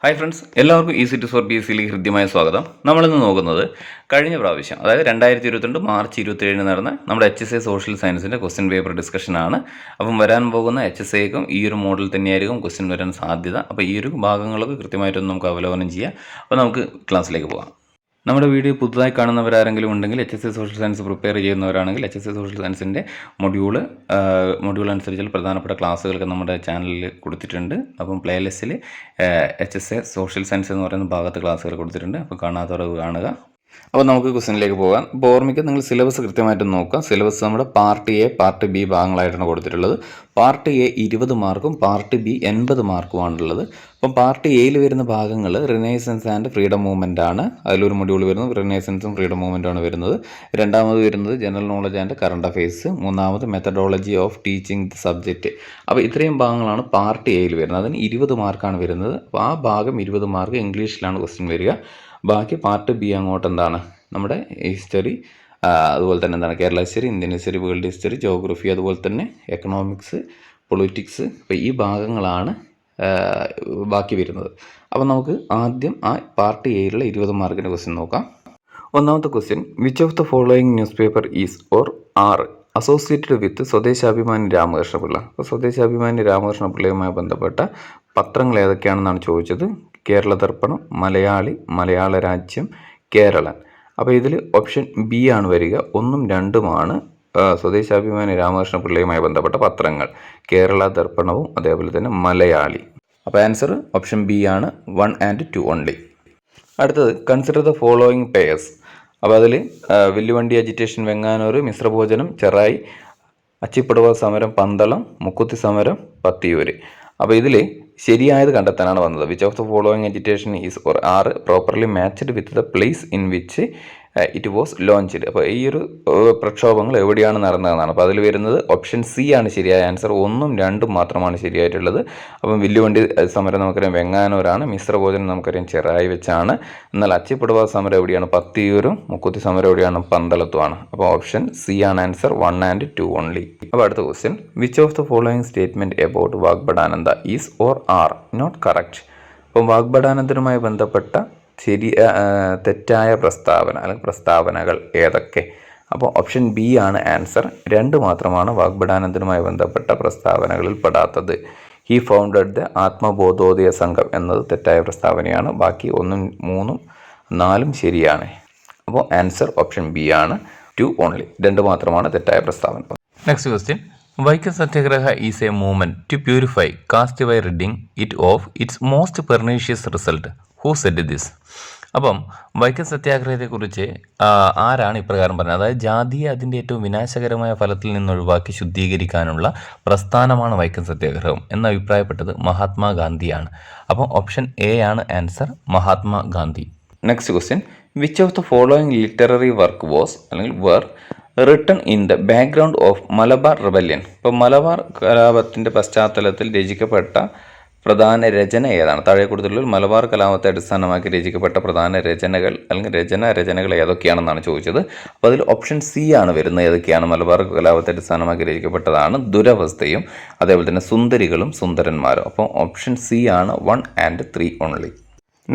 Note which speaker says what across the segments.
Speaker 1: Hi friends, എല്ലാവർക്കും easy to four BSc ഹൃദ്യമായ സ്വാഗതം. നമ്മളിന്ന് നോക്കുന്നത് കഴിഞ്ഞ പ്രാവശ്യം, അതായത് 2022 മാർച്ച് 27 നടന്ന നമ്മുടെ HSA സോഷ്യൽ സയൻസിൻ്റെ ക്വസ്റ്റ്യൻ പേപ്പർ ഡിസ്കഷനാണ്. അപ്പം വരാൻ പോകുന്ന HSAക്കും ഈ ഒരു മോഡൽ തന്നെയായിരിക്കും ക്വസ്റ്റ്യൻ വരാൻ സാധ്യത. അപ്പോൾ ഈ ഒരു ഭാഗങ്ങളൊക്കെ കൃത്യമായിട്ടൊന്ന് നമുക്ക് അവലോകനം ചെയ്യാം. അപ്പോൾ നമുക്ക് ക്ലാസ്സിലേക്ക് പോകാം. നമ്മുടെ വീഡിയോ പുതുതായി കാണുന്നവരാരെങ്കിലും ഉണ്ടെങ്കിൽ HSA സോഷ്യൽ സയൻസ് പ്രിപ്പയർ ചെയ്യുന്നവരാണെങ്കിൽ HSA സോഷ്യൽ സയൻസിൻ്റെ മൊഡ്യൂൾ അനുസരിച്ചുള്ള പ്രധാനപ്പെട്ട ക്ലാസ്സുകളൊക്കെ നമ്മുടെ ചാനലിൽ കൊടുത്തിട്ടുണ്ട്. അപ്പം പ്ലേലിസ്റ്റിൽ HSA സോഷ്യൽ സയൻസ് എന്ന് പറയുന്ന ഭാഗത്ത് ക്ലാസ്സുകൾ കൊടുത്തിട്ടുണ്ട്. അപ്പോൾ കാണാത്തവർ കാണുക. അപ്പോൾ നമുക്ക് ക്വസ്റ്റ്യനിലേക്ക് പോകാം. അപ്പോൾ ഓർമ്മിക്കുക, നിങ്ങൾ സിലബസ് കൃത്യമായിട്ട് നോക്കുക. സിലബസ് നമ്മുടെ പാർട്ട് എ, പാർട്ട് ബി ഭാഗങ്ങളായിട്ടാണ് കൊടുത്തിട്ടുള്ളത്. പാർട്ട് എ 20 മാർക്കും പാർട്ട് ബി 80 മാർക്കുമാണുള്ളത്. അപ്പം പാർട്ട് എയിൽ വരുന്ന ഭാഗങ്ങൾ റിനൈസൻസ് ആൻഡ് ഫ്രീഡം മൂവ്മെൻ്റ് ആണ്. അതിലൊരു മൊഡ്യൂൾ വരുന്നത് റിനൈസൻസും ഫ്രീഡം മൂവ്മെൻറ്റുമാണ് വരുന്നത്. രണ്ടാമത് വരുന്നത് general knowledge and current affairs. മൂന്നാമത് methodology of teaching the subject. അപ്പോൾ ഇത്രയും ഭാഗങ്ങളാണ് പാർട്ട് എയിൽ വരുന്നത്. അതിന് 20 മാർക്കാണ് വരുന്നത്. അപ്പോൾ ആ ഭാഗം 20 മാർക്ക് ഇംഗ്ലീഷിലാണ് ക്വസ്റ്റ്യൻ വരിക. ബാക്കി പാർട്ട് ബി അങ്ങോട്ട് എന്താണ് നമ്മുടെ ഹിസ്റ്ററി, അതുപോലെ തന്നെ എന്താണ് Kerala history, Indian history, world history, geography, അതുപോലെ തന്നെ എക്കണോമിക്സ്, പൊളിറ്റിക്സ്. അപ്പോൾ ഈ ഭാഗങ്ങളാണ് ബാക്കി വരുന്നത്. അപ്പോൾ നമുക്ക് ആദ്യം ആ പാർട്ട് എയിലുള്ള 20 മാർക്കിൻ്റെ ക്വസ്റ്റ്യൻ നോക്കാം. ഒന്നാമത്തെ question, which of the following news paper is or are associated with Swadeshabhimani Ramakrishna Pillai. അപ്പോൾ സ്വദേശാഭിമാനി രാമകൃഷ്ണപിള്ളയുമായി ബന്ധപ്പെട്ട പത്രങ്ങൾ ഏതൊക്കെയാണെന്നാണ് ചോദിച്ചത്. കേരള ദർപ്പണം, മലയാളി, മലയാള രാജ്യം, കേരളൻ. അപ്പോൾ ഇതിൽ ഓപ്ഷൻ ബി ആണ് വരിക. 1ഉം 2ഉമാണ് സ്വദേശാഭിമാനി രാമകൃഷ്ണപിള്ളയുമായി ബന്ധപ്പെട്ട പത്രങ്ങൾ, കേരള ദർപ്പണവും അതേപോലെ തന്നെ മലയാളി. അപ്പോൾ ആൻസർ ഓപ്ഷൻ ബി ആണ്, 1 and 2 ഓൺലി. അടുത്തത്, കൺസിഡർ ദ ഫോളോയിങ് പേയേഴ്സ്. അപ്പോൾ അതിൽ വില്ലുവണ്ടി അജിറ്റേഷൻ വെങ്ങാനൂർ, മിശ്രഭോജനം ചെറായി, അച്ചിപ്പടവ സമരം പന്തളം, മുക്കുത്തി സമരം പത്തിയൂർ. അപ്പോൾ ഇതിൽ ശരിയായത് കണ്ടെത്താനാണ് വന്നത്. Which of the following agitation is or are properly matched with the place in which it was launched. അപ്പോൾ ഈ ഒരു പ്രക്ഷോഭങ്ങൾ എവിടെയാണ് നടന്നതെന്നാണ്. അപ്പോൾ അതിൽ വരുന്നത് ഓപ്ഷൻ സി ആണ് ശരിയായ ആൻസർ. 1ഉം 2ഉം മാത്രമാണ് ശരിയായിട്ടുള്ളത്. അപ്പം വില്ലുവണ്ടി സമരം നമുക്കറിയാം വെങ്ങാനൂരാണ്, മിശ്രഭോജനം നമുക്കറിയാം ചെറായി വെച്ചാണ്. എന്നാൽ അച്ചിപ്പടവ സമരം എവിടെയാണ്? പത്തിയൂരും. മുക്കുത്തി സമരം എവിടെയാണ്? പന്തളത്തുമാണ്. അപ്പോൾ ഓപ്ഷൻ സി ആണ് ആൻസർ, 1 and 2 ഓൺലി. അപ്പോൾ അടുത്ത question, which of the following statement about Vagbhatananda is or are not correct. അപ്പം വാഗ്ബടാനന്ദനുമായി ബന്ധപ്പെട്ട തെറ്റായ പ്രസ്താവന അല്ലെങ്കിൽ പ്രസ്താവനകൾ ഏതൊക്കെ? അപ്പോൾ ഓപ്ഷൻ ബി ആണ് ആൻസർ. 2 മാത്രമാണ് വാഗ്ബടാനന്ദനുമായി ബന്ധപ്പെട്ട പ്രസ്താവനകളിൽ പെടാത്തത്. ഹി ഫൗണ്ടഡ് ദ ആത്മബോധോദയ സംഘം എന്നത് തെറ്റായ പ്രസ്താവനയാണ്. ബാക്കി 1ഉം 3ഉം 4ഉം ശരിയാണ്. അപ്പോൾ ആൻസർ ഓപ്ഷൻ ബി ആണ്, 2 ഓൺലി. 2 മാത്രമാണ് തെറ്റായ പ്രസ്താവന. Next question, Vaikom Satyagraha is a movement to purify caste by ridding it of its most pernicious result. Who said this? അപ്പം വൈക്കം സത്യാഗ്രഹത്തെക്കുറിച്ച് ആരാണ് ഇപ്രകാരം പറഞ്ഞത്? അതായത് ജാതിയെ അതിൻ്റെ ഏറ്റവും വിനാശകരമായ ഫലത്തിൽ നിന്നൊഴിവാക്കി ശുദ്ധീകരിക്കാനുള്ള പ്രസ്ഥാനമാണ് വൈക്കം സത്യാഗ്രഹം എന്ന് അഭിപ്രായപ്പെട്ടത് മഹാത്മാഗാന്ധിയാണ്. അപ്പം ഓപ്ഷൻ എ ആണ് answer, Mahatma Gandhi. Next question, which of the following literary work was അല്ലെങ്കിൽ were written in the background of Malabar rebellion. ഇപ്പോൾ മലബാർ കലാപത്തിൻ്റെ പശ്ചാത്തലത്തിൽ രചിക്കപ്പെട്ട പ്രധാന രചന ഏതാണ്? താഴെ കൊടുത്തിട്ടുള്ള മലബാർ കലാപത്തെ അടിസ്ഥാനമാക്കി രചിക്കപ്പെട്ട പ്രധാന രചനകൾ അല്ലെങ്കിൽ രചനകൾ ഏതൊക്കെയാണെന്നാണ് ചോദിച്ചത്. അപ്പോൾ അതിൽ ഓപ്ഷൻ സി ആണ് വരുന്നത്. ഏതൊക്കെയാണ്? മലബാർ കലാപത്തെ അടിസ്ഥാനമാക്കി രചിക്കപ്പെട്ടതാണ് ദുരവസ്ഥയും അതേപോലെ തന്നെ സുന്ദരികളും സുന്ദരന്മാരും. അപ്പോൾ ഓപ്ഷൻ സി ആണ്, 1 and 3 ഓൺലി.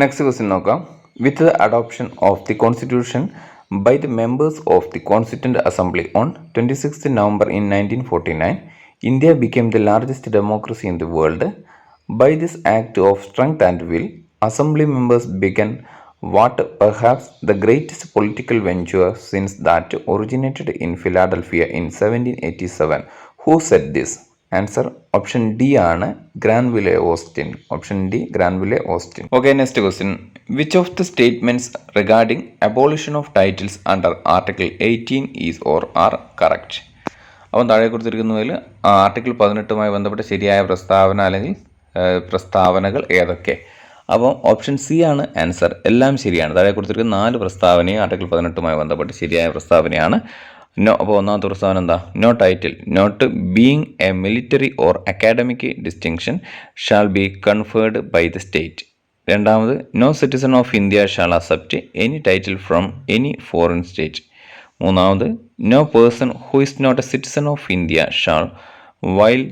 Speaker 1: നെക്സ്റ്റ് ക്വസ്റ്റ്യൻ നോക്കാം. With the adoption of the constitution by the members of the Constituent Assembly on 26th November in 1949, India became the largest democracy in the world. By this act of strength and will, Assembly members began what perhaps the greatest political venture since that originated in Philadelphia in 1787. Who said this? Answer option D ആണ്, Granville Austin. Option D, Granville Austin. Okay, next question, which of the statements regarding abolition of titles under article 18 is or are correct? അപ്പം താഴെ കൊടുത്തിരിക്കുന്നതിൽ article 18മായി ബന്ധപ്പെട്ട ശരിയായ പ്രസ്താവന അല്ലെങ്കിൽ പ്രസ്താവനകൾ ഏതൊക്കെ? അപ്പോൾ ഓപ്ഷൻ സി ആണ് ആൻസർ, എല്ലാം ശരിയാണ്. താഴെ കൊടുത്തിരിക്കുന്ന 4 പ്രസ്താവനയും ആർട്ടിക്കിൾ 18മായി ബന്ധപ്പെട്ട് ശരിയായ പ്രസ്താവനയാണ്. നോ. അപ്പോൾ ഒന്നാമത്തെ പ്രസ്താവന എന്താ? No title not being a military or academic distinction shall be conferred by the state. രണ്ടാമത്, no citizen of India shall accept any title from any foreign state. മൂന്നാമത്, no person who is not a citizen of India shall while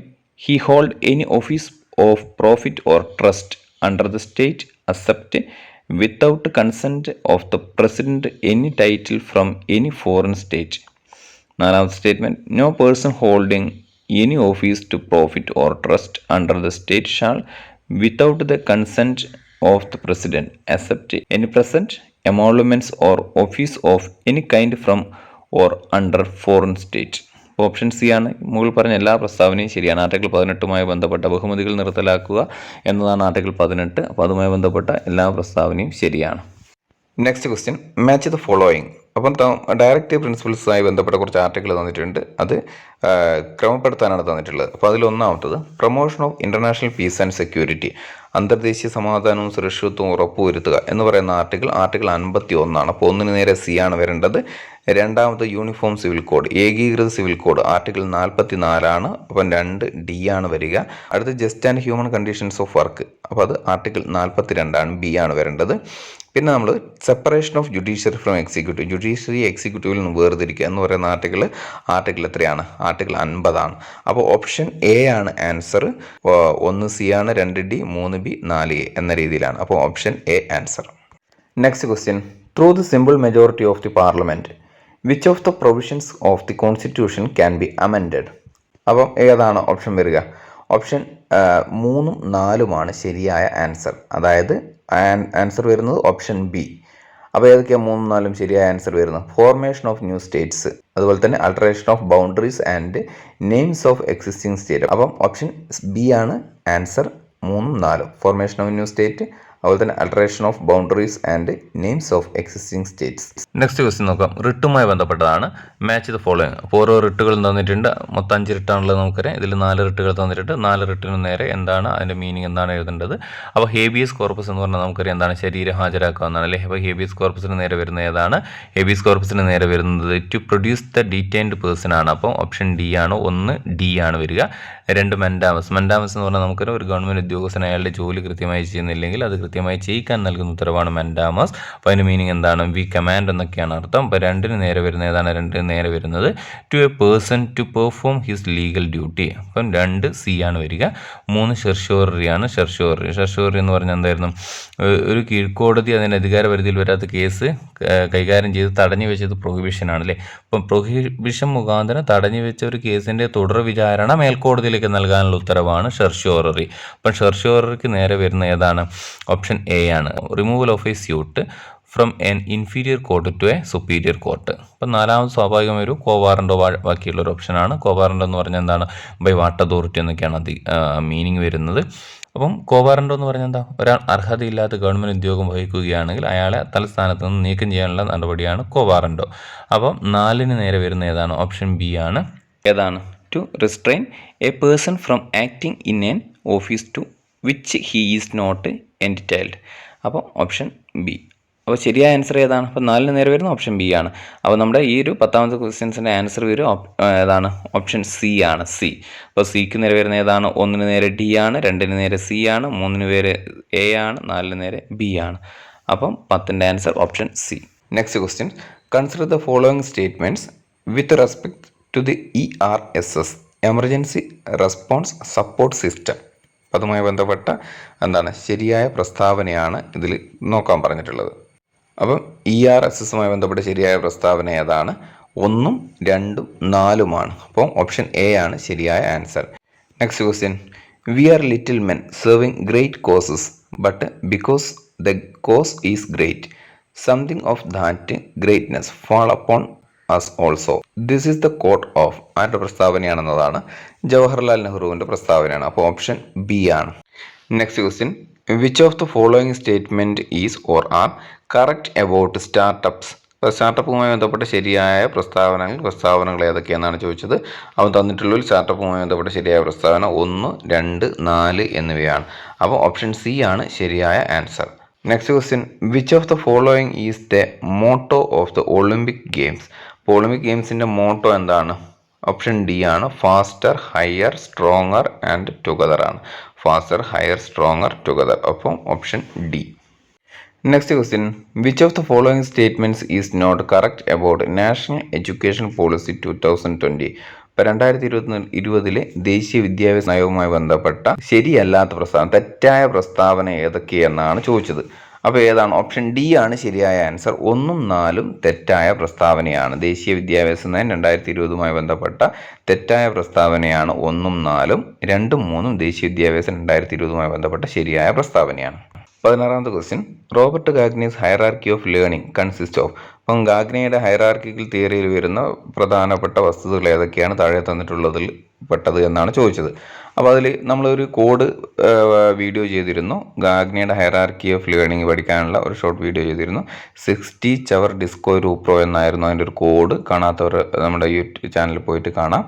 Speaker 1: he hold any office of profit or trust under the state accept without consent of the president any title from any foreign state. നാലാമത്തെ statement, no person holding any office to profit or trust under the state shall without the consent of the president accept any present emoluments or office of any kind from or under foreign state. അപ്പോൾ option C ആണ് മുകളിൽ പറഞ്ഞ എല്ലാ പ്രസ്താവനയും ശരിയാണ്. Article 18 ബന്ധപ്പെട്ട ബഹുമതികൾ നിർത്തലാക്കുക എന്നതാണ് ആർട്ടിക്കിൾ 18. അപ്പോൾ അതുമായി ബന്ധപ്പെട്ട എല്ലാ പ്രസ്താവനയും ശരിയാണ്. Next question, match the following. അപ്പം ഡയറക്റ്റീവ് പ്രിൻസിപ്പിൾസുമായി ബന്ധപ്പെട്ട കുറച്ച് ആർട്ടിക്കിൾ തന്നിട്ടുണ്ട്. അത് ക്രമപ്പെടുത്താനാണ് തന്നിട്ടുള്ളത്. അപ്പോൾ അതിലൊന്നാമത്തത് promotion of international peace and security, അന്തർദേശീയ സമാധാനവും സുരക്ഷിതത്വവും ഉറപ്പുവരുത്തുക എന്ന് പറയുന്ന ആർട്ടിക്കിൾ 51 അപ്പോൾ 1 നേരെ സി ആണ് വരേണ്ടത്. രണ്ടാമത് യൂണിഫോം സിവിൽ കോഡ്, ഏകീകൃത സിവിൽ കോഡ് ആർട്ടിക്കിൾ 44 അപ്പം 2 ഡി ആണ് വരിക. അടുത്ത് just and human conditions of work, അപ്പോൾ അത് ആർട്ടിക്കിൾ 42 ബി ആണ് വരേണ്ടത്. പിന്നെ നമ്മൾ separation of judiciary from executive, judiciary എക്സിക്യൂട്ടീവിൽ നിന്ന് വേർതിരിക്കുക എന്ന് പറയുന്ന ആർട്ടിക്കിൾ എത്രയാണ്? ആർട്ടിക്കിൾ 50. അപ്പോൾ ഓപ്ഷൻ എ ആണ് ആൻസർ. 1 സി ആണ്, 2 ഡി, 3 ബി, 4 എ എന്ന രീതിയിലാണ്. അപ്പോൾ option A answer. Next question, through the simple majority of the parliament which of the provisions of the constitution can be amended? അപ്പം ഏതാണ് option വരിക? Option 3ഉം 4ഉമാണ് ശരിയായ answer. അതായത് ആൻസർ വരുന്നത് ഓപ്ഷൻ ബി. അപ്പോൾ ഏതൊക്കെയാണ് 3ഉം 4ഉം ശരിയായ ആൻസർ വരുന്നത്? ഫോർമേഷൻ ഓഫ് ന്യൂ സ്റ്റേറ്റ്സ്, അതുപോലെ തന്നെ alteration of boundaries and names of existing state. അപ്പം ഓപ്ഷൻ ബി ആണ് ആൻസർ 3ഉം 4ഉം. ഫോർമേഷൻ ഓഫ് ന്യൂ സ്റ്റേറ്റ്, അതുപോലെ തന്നെ alteration of boundaries and names of existing states. Next question നോക്കാം. റിട്ടുമായി ബന്ധപ്പെട്ടതാണ്. Match the following. അപ്പോൾ ഓരോ റിട്ടുകൾ തന്നിട്ടുണ്ട്. മൊത്തം 5 റിട്ടാണുള്ളത് നമുക്കറിയാം. ഇതിൽ 4 റിട്ടുകൾ തന്നിട്ടുണ്ട്. 4 റിട്ടിന് നേരെ എന്താണ് അതിൻ്റെ മീനിങ്, എന്താണ് എഴുതേണ്ടത്? അപ്പോൾ ഹേബിയസ് കോർപ്പസ് എന്ന് പറഞ്ഞാൽ നമുക്കറിയാം എന്താണ്? ശരീരം ഹാജരാക്കുക എന്നാണ് അല്ലേ? അപ്പോൾ ഹേബിയസ് കോർപ്പസിന് നേരെ വരുന്ന ഏതാണ്? ഹേബിയസ് കോർപ്പസിന് നേരെ വരുന്നത് ടു പ്രൊഡ്യൂസ് ദ ഡീറ്റൈൻഡ് പേഴ്സൺ ആണ്. അപ്പോൾ ഓപ്ഷൻ ഡി ആണ്. 1 ഡി ആണ് വരിക. 2 മെൻഡാമസ്. മെൻഡാമസ് എന്ന് പറഞ്ഞാൽ നമുക്കറിയാം ഒരു ഗവൺമെൻറ് ഉദ്യോഗസ്ഥൻ അയാളുടെ ജോലി കൃത്യമായി ചെയ്യുന്നില്ലെങ്കിൽ അത് കൃത്യമായി ചെയ്യിക്കാൻ നൽകുന്ന ഉത്തരവാണ് മെൻഡാമസ്. അപ്പോൾ അതിൻ്റെ മീനിങ് എന്താണ്? വി കമാൻഡ് എന്നൊക്കെയാണ് അർത്ഥം. അപ്പോൾ 2 നേരെ വരുന്ന ഏതാണ്? 2 നേരെ വരുന്നത് to a person to perform his legal duty. അപ്പം 2 സി ആണ് വരിക. 3 ഷെർഷ്യോറിയാണ്. ഷെർഷ്യോറി എന്ന് പറഞ്ഞാൽ എന്തായിരുന്നു? ഒരു കീഴ്ക്കോടതി അതിൻ്റെ അധികാര പരിധിയിൽ വരാത്ത കേസ് കൈകാര്യം ചെയ്ത് തടഞ്ഞു വെച്ചത് പ്രൊഹിബിഷൻ ആണല്ലേ. അപ്പം പ്രൊഹിബിഷൻ മുഖാന്തരം തടഞ്ഞു വെച്ച ഒരു കേസിൻ്റെ തുടർ വിചാരണ മേൽക്കോടതിയിലേക്ക് നൽകാനുള്ള ഉത്തരവാണ് ഷെർഷ്യോറി. അപ്പം ഷെർഷ്യോറിക്ക് നേരെ വരുന്ന ഏതാണ്? ഓപ്ഷൻ എ ആണ്. Removal of a suit from an inferior court to a superior court. അപ്പം 4ാമത് സ്വാഭാവികമായി ഒരു കോവാറൻറ്റോ ബാക്കിയുള്ളൊരു ഓപ്ഷനാണ്. കോവാറൻറ്റോ എന്ന് പറഞ്ഞാൽ എന്താണ്? ബൈ വാട്ട് അതോറിറ്റി എന്നൊക്കെയാണ് മീനിങ് വരുന്നത്. അപ്പം കോവാറൻറ്റോ എന്ന് പറഞ്ഞാൽ എന്താ? ഒരാൾ അർഹതയില്ലാത്ത ഗവൺമെൻറ് ഉദ്യോഗം വഹിക്കുകയാണെങ്കിൽ അയാളെ തലസ്ഥാനത്ത് നിന്ന് നീക്കം ചെയ്യാനുള്ള നടപടിയാണ് കോവാറൻറ്റോ. അപ്പം 4ന് നേരെ വരുന്ന ഏതാണ്? ഓപ്ഷൻ ബി ആണ്. ഏതാണ്? To restrain a person from acting in an office to which he is not entitled. അപ്പോൾ ഓപ്ഷൻ ബി. അപ്പോൾ ശരിയായ ആൻസർ ഏതാണ്? അപ്പോൾ 4ന് നേരെ വരുന്ന ഓപ്ഷൻ ബി ആണ്. അപ്പോൾ നമ്മുടെ ഈ ഒരു 10ാമത്തെ ക്വസ്റ്റ്യൻസിൻ്റെ ആൻസർ വരും ഏതാണ്? ഓപ്ഷൻ സി ആണ്. സി. അപ്പോൾ സിക്ക് നേരെ വരുന്ന ഏതാണ്? 1ന് നേരെ ഡി ആണ്, 2ന് നേരെ സി ആണ്, 3ന് നേരെ എ ആണ്, 4ന് നേരെ ബി ആണ്. അപ്പം 10ൻ്റെ answer option C. Next question, consider the following statements with respect to the ERSS, emergency response support system. അതുമായി ബന്ധപ്പെട്ട എന്താണ് ശരിയായ പ്രസ്താവനയാണ് ഇതിൽ നോക്കാൻ പറഞ്ഞിട്ടുള്ളത്. അപ്പം ERSSുമായി ബന്ധപ്പെട്ട ശരിയായ പ്രസ്താവന ഏതാണ്? 1ഉം 2ഉം 4ഉമാണ്. അപ്പോൾ ഓപ്ഷൻ എ ആണ് ശരിയായ answer. Next question, we are little men serving great causes but because the cause is great something of that greatness fall upon us also. This is the quote of ആരുടെ പ്രസ്താവനയാണെന്നതാണ്? ജവഹർലാൽ നെഹ്റുവിൻ്റെ പ്രസ്താവനയാണ്. അപ്പോൾ option B ആണ്. Next question, which of the following statement is or are correct about startups? സ്റ്റാർട്ടപ്പുമായി ബന്ധപ്പെട്ട ശരിയായ പ്രസ്താവനകൾ ഏതൊക്കെയാണെന്നാണ് ചോദിച്ചത്. അവൻ തന്നിട്ടുള്ളതിൽ സ്റ്റാർട്ടപ്പുമായി ബന്ധപ്പെട്ട ശരിയായ പ്രസ്താവന 1, 2, 4 എന്നിവയാണ്. അപ്പോൾ ഓപ്ഷൻ സി ആണ് ശരിയായ answer. Next question, which of the following is the motto of the Olympic games? അപ്പോൾ ഒളിമ്പിക് ഗെയിംസിൻ്റെ മോട്ടോ എന്താണ്? ഓപ്ഷൻ ഡി ആണ്. Faster, higher, stronger and together ആണ്. Faster, higher, stronger, together. അപ്പോൾ option D. Next question, which of the following statements is not correct about national education policy 2020? ഇപ്പോൾ 2020 ദേശീയ വിദ്യാഭ്യാസ നയവുമായി ബന്ധപ്പെട്ട ശരിയല്ലാത്ത പ്രസ്താവന, തെറ്റായ പ്രസ്താവന ഏതൊക്കെയെന്നാണ് ചോദിച്ചത്. അപ്പോൾ ഏതാണ്? ഓപ്ഷൻ ഡി ആണ് ശരിയായ ആൻസർ. 1ഉം 4ഉം തെറ്റായ പ്രസ്താവനയാണ്. ദേശീയ വിദ്യാഭ്യാസ നയം 2020മായി ബന്ധപ്പെട്ട തെറ്റായ പ്രസ്താവനയാണ് 1ഉം 4ഉം. 2ഉം 3ഉം ദേശീയ വിദ്യാഭ്യാസം 2020മായി ബന്ധപ്പെട്ട ശരിയായ പ്രസ്താവനയാണ്. 16ാമത്തെ question, Robert Gagne's hierarchy of learning consist of. അപ്പം ഗാഗ്നിയുടെ ഹൈറാർക്കിക്കൽ തിയറിയിൽ വരുന്ന പ്രധാനപ്പെട്ട വസ്തുതകൾ ഏതൊക്കെയാണ് താഴെ തന്നിട്ടുള്ളതിൽ പെട്ടത് എന്നാണ് ചോദിച്ചത്. അപ്പോൾ അതിൽ നമ്മളൊരു കോഡ് വീഡിയോ ചെയ്തിരുന്നു. ഗാഗ്നിയുടെ ഹൈറാർക്കി ഓഫ് ലേണിംഗ് പഠിക്കാനുള്ള ഒരു ഷോർട്ട് വീഡിയോ ചെയ്തിരുന്നു. 60 ചവർ ഡിസ്കോ രൂപ്രോ എന്നായിരുന്നു അതിൻ്റെ ഒരു കോഡ്. കാണാത്തവർ നമ്മുടെ യൂട്യൂബ് ചാനലിൽ പോയിട്ട് കാണാം.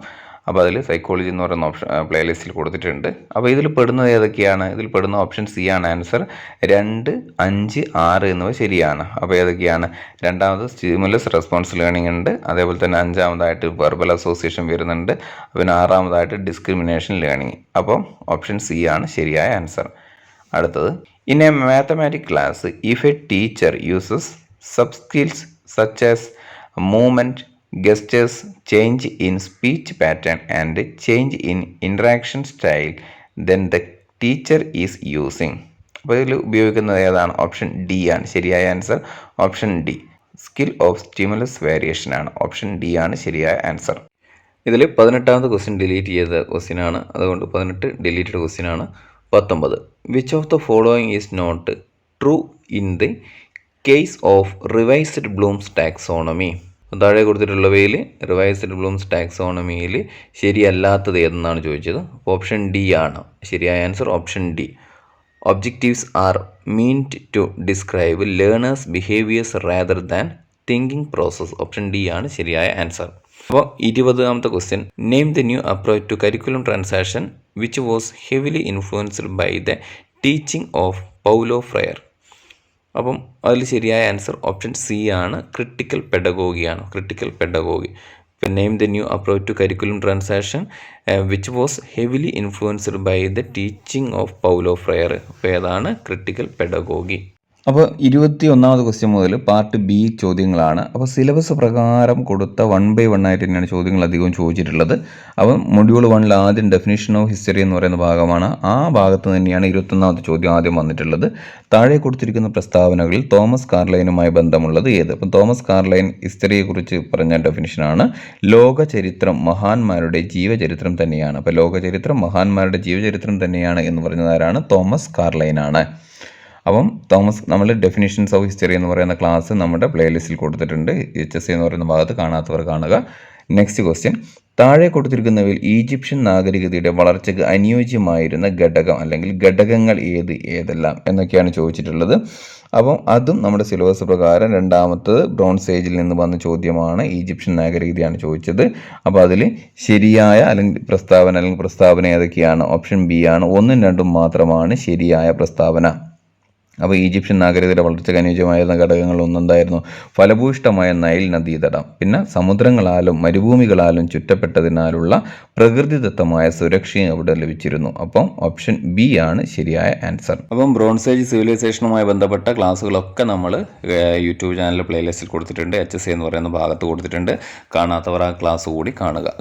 Speaker 1: അപ്പോൾ അതിൽ സൈക്കോളജി എന്ന് പറയുന്ന ഓപ്ഷൻ പ്ലേലിസ്റ്റിൽ കൊടുത്തിട്ടുണ്ട്. അപ്പോൾ ഇതിൽ പെടുന്നത് ഏതൊക്കെയാണ്? ഇതിൽ പെടുന്ന ഓപ്ഷൻ സി ആണ് ആൻസർ. 2, 5, 6 എന്നിവ ശരിയാണ്. അപ്പോൾ ഏതൊക്കെയാണ്? രണ്ടാമത് സ്റ്റിമുലസ് റെസ്പോൺസ് ലേണിംഗ് ഉണ്ട്. അതേപോലെ തന്നെ 5ാമതായിട്ട് വെർബൽ അസോസിയേഷൻ വരുന്നുണ്ട്. പിന്നെ 6ാമതായിട്ട് ഡിസ്ക്രിമിനേഷൻ ലേണിംഗ്. അപ്പോൾ ഓപ്ഷൻ സി ആണ് ശരിയായ ആൻസർ. അടുത്തത്, in A mathematic class if A teacher uses sub skills such as movement, gestures, change in speech pattern and change in interaction style, then the teacher is using. അപ്പോൾ ഇതിൽ ഉപയോഗിക്കുന്നത് ഏതാണ്? Option D ആണ് ശരിയായ answer. Option D, skill of stimulus variation ആണ്. Option D ആണ് ശരിയായ answer. ഇതിൽ 18ാമത്തെ ക്വസ്റ്റ്യൻ ഡിലീറ്റ് ചെയ്ത ക്വസ്റ്റ്യൻ ആണ്. അതുകൊണ്ട് 18 ഡിലീറ്റഡ് ക്വസ്റ്റ്യൻ ആണ്. 19, which of the following is not true in the case of revised Bloom's taxonomy. താഴെ കൊടുത്തിട്ടുള്ളവയിൽ റിവൈസ്ഡ് ബ്ലൂംസ് ടാക്സോണമിയിൽ ശരിയല്ലാത്തത് ഏതെന്നാണ് ചോദിച്ചത്. ഓപ്ഷൻ ഡി ആണ് ശരിയായ answer. Option D, objectives are meant to describe learners behaviours rather than thinking process. Option D ആണ് ശരിയായ answer. അപ്പോൾ 20ാമത്തെ question, name the new approach to curriculum transaction which was heavily influenced by the teaching of Paulo Freire. അപ്പം അതിൽ ശരിയായ answer option C ആണ്, critical പെഡഗോഗിയാണ്. Critical pedagogy. Name the new approach to curriculum transaction which was heavily influenced by the teaching of Paulo fryer. അപ്പോൾ ഏതാണ്? Critical pedagogy. അപ്പോൾ 21ാമത് question മുതൽ part B ചോദ്യങ്ങളാണ്. അപ്പോൾ സിലബസ് പ്രകാരം കൊടുത്ത 1 by 1 ആയിട്ട് തന്നെയാണ് ചോദ്യങ്ങൾ അധികവും ചോദിച്ചിട്ടുള്ളത്. അപ്പം മൊഡ്യൂൾ 1 ആദ്യം ഡെഫിനിഷൻ ഓഫ് ഹിസ്റ്ററി എന്ന് പറയുന്ന ഭാഗമാണ്. ആ ഭാഗത്ത് തന്നെയാണ് 21ാമത്തെ ചോദ്യം ആദ്യം വന്നിട്ടുള്ളത്. താഴെ കൊടുത്തിരിക്കുന്ന പ്രസ്താവനകളിൽ തോമസ് കാർലൈനുമായി ബന്ധമുള്ളത് ഏത്? അപ്പം തോമസ് കാർലൈൻ ഹിസ്റ്ററിയെക്കുറിച്ച് പറഞ്ഞ ഡെഫിനിഷനാണ് ലോക ചരിത്രം മഹാന്മാരുടെ ജീവചരിത്രം തന്നെയാണ്. അപ്പോൾ ലോക ചരിത്രം മഹാന്മാരുടെ ജീവചരിത്രം തന്നെയാണ് എന്ന് പറഞ്ഞതാരാണ്? തോമസ് കാർലൈനാണ്. അപ്പം നമ്മൾ ഡെഫിനിഷൻസ് ഓഫ് ഹിസ്റ്ററി എന്ന് പറയുന്ന ക്ലാസ് നമ്മുടെ പ്ലേലിസ്റ്റിൽ കൊടുത്തിട്ടുണ്ട്. HSC എന്ന് പറയുന്ന ഭാഗത്ത് കാണാത്തവർ കാണുക. നെക്സ്റ്റ് ക്വസ്റ്റ്യൻ, താഴെ കൊടുത്തിരിക്കുന്നവയിൽ ഈജിപ്ഷ്യൻ നാഗരികതയുടെ വളർച്ചയ്ക്ക് അനുയോജ്യമായിരുന്ന ഘടകം അല്ലെങ്കിൽ ഘടകങ്ങൾ ഏതെല്ലാം എന്നൊക്കെയാണ് ചോദിച്ചിട്ടുള്ളത്. അപ്പം അതും നമ്മുടെ സിലബസ് പ്രകാരം 2ാമത്തത് ബ്രോൺസ് ഏജിൽ നിന്ന് വന്ന ചോദ്യമാണ്. ഈജിപ്ഷ്യൻ നാഗരികതയാണ് ചോദിച്ചത്. അപ്പോൾ അതിൽ ശരിയായ പ്രസ്താവന ഏതൊക്കെയാണ്? ഓപ്ഷൻ ബി ആണ്. 1ഉം 2ഉം മാത്രമാണ് ശരിയായ പ്രസ്താവന. അപ്പോൾ ഈജിപ്ഷ്യൻ നാഗരികതയുടെ വളർച്ചയ്ക്ക് അനുയോജ്യമായിരുന്ന ഘടകങ്ങൾ ഒന്നെന്തായിരുന്നു? ഫലഭൂയിഷ്ടമായ നൈൽ നദീതടം, പിന്നെ സമുദ്രങ്ങളാലും മരുഭൂമികളാലും ചുറ്റപ്പെട്ടതിനാലുള്ള പ്രകൃതിദത്തമായ സുരക്ഷയും അവിടെ ലഭിച്ചിരുന്നു. അപ്പം ഓപ്ഷൻ ബി ആണ് ശരിയായ ആൻസർ. അപ്പം ബ്രോൺസ് ഏജ് സിവിലൈസേഷനുമായി ബന്ധപ്പെട്ട ക്ലാസ്സുകളൊക്കെ നമ്മൾ യൂട്യൂബ് ചാനലിൽ പ്ലേലിസ്റ്റിൽ കൊടുത്തിട്ടുണ്ട്. HSC എന്ന് പറയുന്ന ഭാഗത്ത് കൊടുത്തിട്ടുണ്ട്. കാണാത്തവർ ആ ക്ലാസ് കൂടി കാണുക.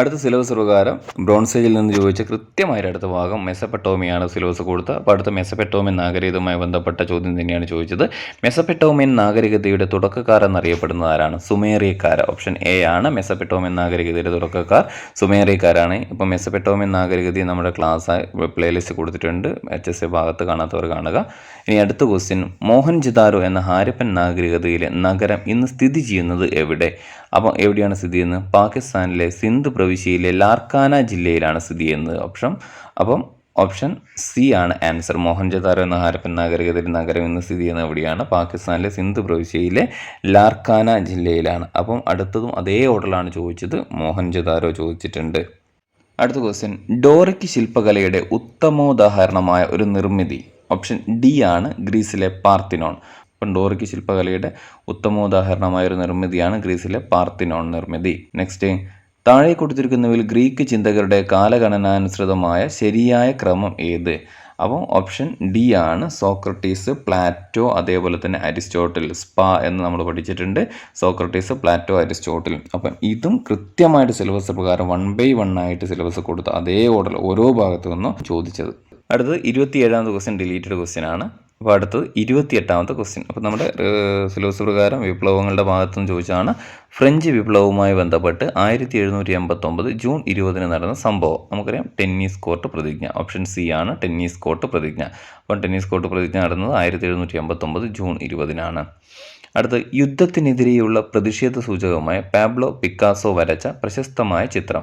Speaker 1: അടുത്ത സിലബസ് പ്രകാരം ബ്രോൺസ് ഏജിൽ നിന്ന് ചോദിച്ച കൃത്യമായിട്ട് അടുത്ത ഭാഗം മെസപ്പെട്ടോമിയാണ് സിലബസ് കൊടുത്തത്. അപ്പോൾ അടുത്ത മെസപ്പെട്ടോമിയൻ നാഗരികതയുമായി ബന്ധപ്പെട്ട ചോദ്യം തന്നെയാണ് ചോദിച്ചത്. മെസപ്പെട്ടോമിയൻ നാഗരികതയുടെ തുടക്കക്കാർ എന്നറിയപ്പെടുന്നത് ആരാണ്? സുമേറിയക്കാർ. ഓപ്ഷൻ എ ആണ് മെസപ്പെട്ടോമിയൻ നാഗരികതയുടെ തുടക്കക്കാർ സുമേറിയക്കാരാണ്. ഇപ്പോൾ മെസപ്പെട്ടോമിയൻ നാഗരികത നമ്മുടെ ക്ലാസ് പ്ലേലിസ്റ്റ് കൊടുത്തിട്ടുണ്ട്. HSC ഭാഗത്ത് കാണാത്തവർ കാണുക. ഇനി അടുത്ത ക്വസ്റ്റ്യൻ, മോഹൻജദാരോ എന്ന ഹാരപ്പൻ നാഗരികതയിലെ നഗരം ഇന്ന് സ്ഥിതി ചെയ്യുന്നത് എവിടെ? അപ്പോൾ എവിടെയാണ് സ്ഥിതി ചെയ്യുന്നത്? പാകിസ്ഥാനിലെ സിന്ധ് പ്രവിശ്യയിലെ ലാർക്കാന ജില്ലയിലാണ് സ്ഥിതി ചെയ്യുന്നത്. ഓപ്ഷൻ സി ആണ് ആൻസർ. മോഹൻജദാരോ എന്ന ഹാരപ്പൻ നാഗരികതയിലെ നഗരം ഇന്ന് സ്ഥിതി ചെയ്യുന്നത് എവിടെയാണ്? പാകിസ്ഥാനിലെ സിന്ധ് പ്രവിശ്യയിലെ ലാർക്കാന ജില്ലയിലാണ്. അപ്പം അടുത്തതും അതേ ഓർഡറിലാണ് ചോദിച്ചത്. മോഹൻജദാരോ ചോദിച്ചിട്ടുണ്ട്. അടുത്ത ക്വസ്റ്റ്യൻ, ഡോറിക് ശില്പകലയുടെ ഉത്തമോദാഹരണമായ ഒരു നിർമ്മിതി. ഓപ്ഷൻ ഡി ആണ് ഗ്രീസിലെ പാർത്തിനോൺ. അപ്പം ഡോറിക് ശില്പകലയുടെ ഉത്തമോദാഹരണമായ ഒരു നിർമ്മിതിയാണ് ഗ്രീസിലെ പാർത്തിനോൺ നിർമ്മിതി. നെക്സ്റ്റ്, താഴെ കൊടുത്തിരിക്കുന്നവയിൽ ഗ്രീക്ക് ചിന്തകരുടെ കാലഗണനാനുസൃതമായ ശരിയായ ക്രമം ഏത്? അപ്പം ഓപ്ഷൻ ഡി ആണ് സോക്രട്ടീസ്, പ്ലാറ്റോ, അതേപോലെ തന്നെ അരിസ്റ്റോട്ടിൽ. സ്പാ എന്ന് നമ്മൾ പഠിച്ചിട്ടുണ്ട്. Socrates, Plato, Aristotle. അപ്പം ഇതും കൃത്യമായിട്ട് സിലബസ് പ്രകാരം 1 by 1 ആയിട്ട് സിലബസ് കൊടുത്ത് അതേ ഓർഡർ ഓരോ ഭാഗത്തു നിന്നും ചോദിച്ചത്. അടുത്തത് 27ാമത്തെ ക്വസ്റ്റ്യൻ ഡിലീറ്റഡ് ക്വസ്റ്റ്യൻ ആണ്. അപ്പോൾ അടുത്തത് 28ാമത്തെ ക്വസ്റ്റ്യൻ. അപ്പോൾ നമ്മുടെ സിലബസ് പ്രകാരം വിപ്ലവങ്ങളുടെ ഭാഗത്തുനിന്ന് ചോദിച്ചാണ് ഫ്രഞ്ച് വിപ്ലവവുമായി ബന്ധപ്പെട്ട് 1789 ജൂൺ 20 നടന്ന സംഭവം. നമുക്കറിയാം ടെന്നീസ് കോർട്ട് പ്രതിജ്ഞ. ഓപ്ഷൻ സി ആണ് ടെന്നീസ് കോർട്ട് പ്രതിജ്ഞ. അപ്പം ടെന്നീസ് കോർട്ട് പ്രതിജ്ഞ നടന്നത് 1789 ജൂൺ 20 അടുത്ത് യുദ്ധത്തിനെതിരെയുള്ള പ്രതിഷേധ സൂചകമായ പാബ്ലോ പിക്കാസോ വരച്ച പ്രശസ്തമായ ചിത്രം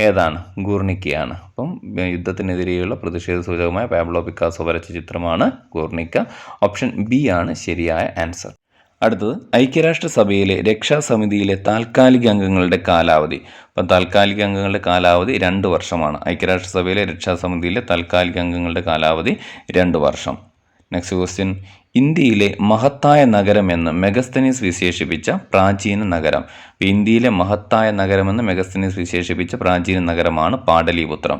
Speaker 1: ഏതാണ്? ഗുർണിക്കയാണ്. അപ്പം യുദ്ധത്തിനെതിരെയുള്ള പ്രതിഷേധ സൂചകമായ പാബ്ലോ പിക്കാസോ വരച്ച ചിത്രമാണ് ഗുർണിക്ക. ഓപ്ഷൻ ബി ആണ് ശരിയായ ആൻസർ. അടുത്തത് ഐക്യരാഷ്ട്രസഭയിലെ രക്ഷാസമിതിയിലെ താൽക്കാലിക അംഗങ്ങളുടെ കാലാവധി. അപ്പം താൽക്കാലിക അംഗങ്ങളുടെ കാലാവധി 2 വർഷമാണ്. ഐക്യരാഷ്ട്രസഭയിലെ രക്ഷാസമിതിയിലെ താൽക്കാലിക അംഗങ്ങളുടെ കാലാവധി 2 വർഷം. Next question. ഇന്ത്യയിലെ മഹത്തായ നഗരമെന്ന് മെഗസ്തനീസ് വിശേഷിപ്പിച്ച പ്രാചീന നഗരം. ഇന്ത്യയിലെ മഹത്തായ നഗരമെന്ന് മെഗസ്തനീസ് വിശേഷിപ്പിച്ച പ്രാചീന നഗരമാണ് പാടലീപുത്രം.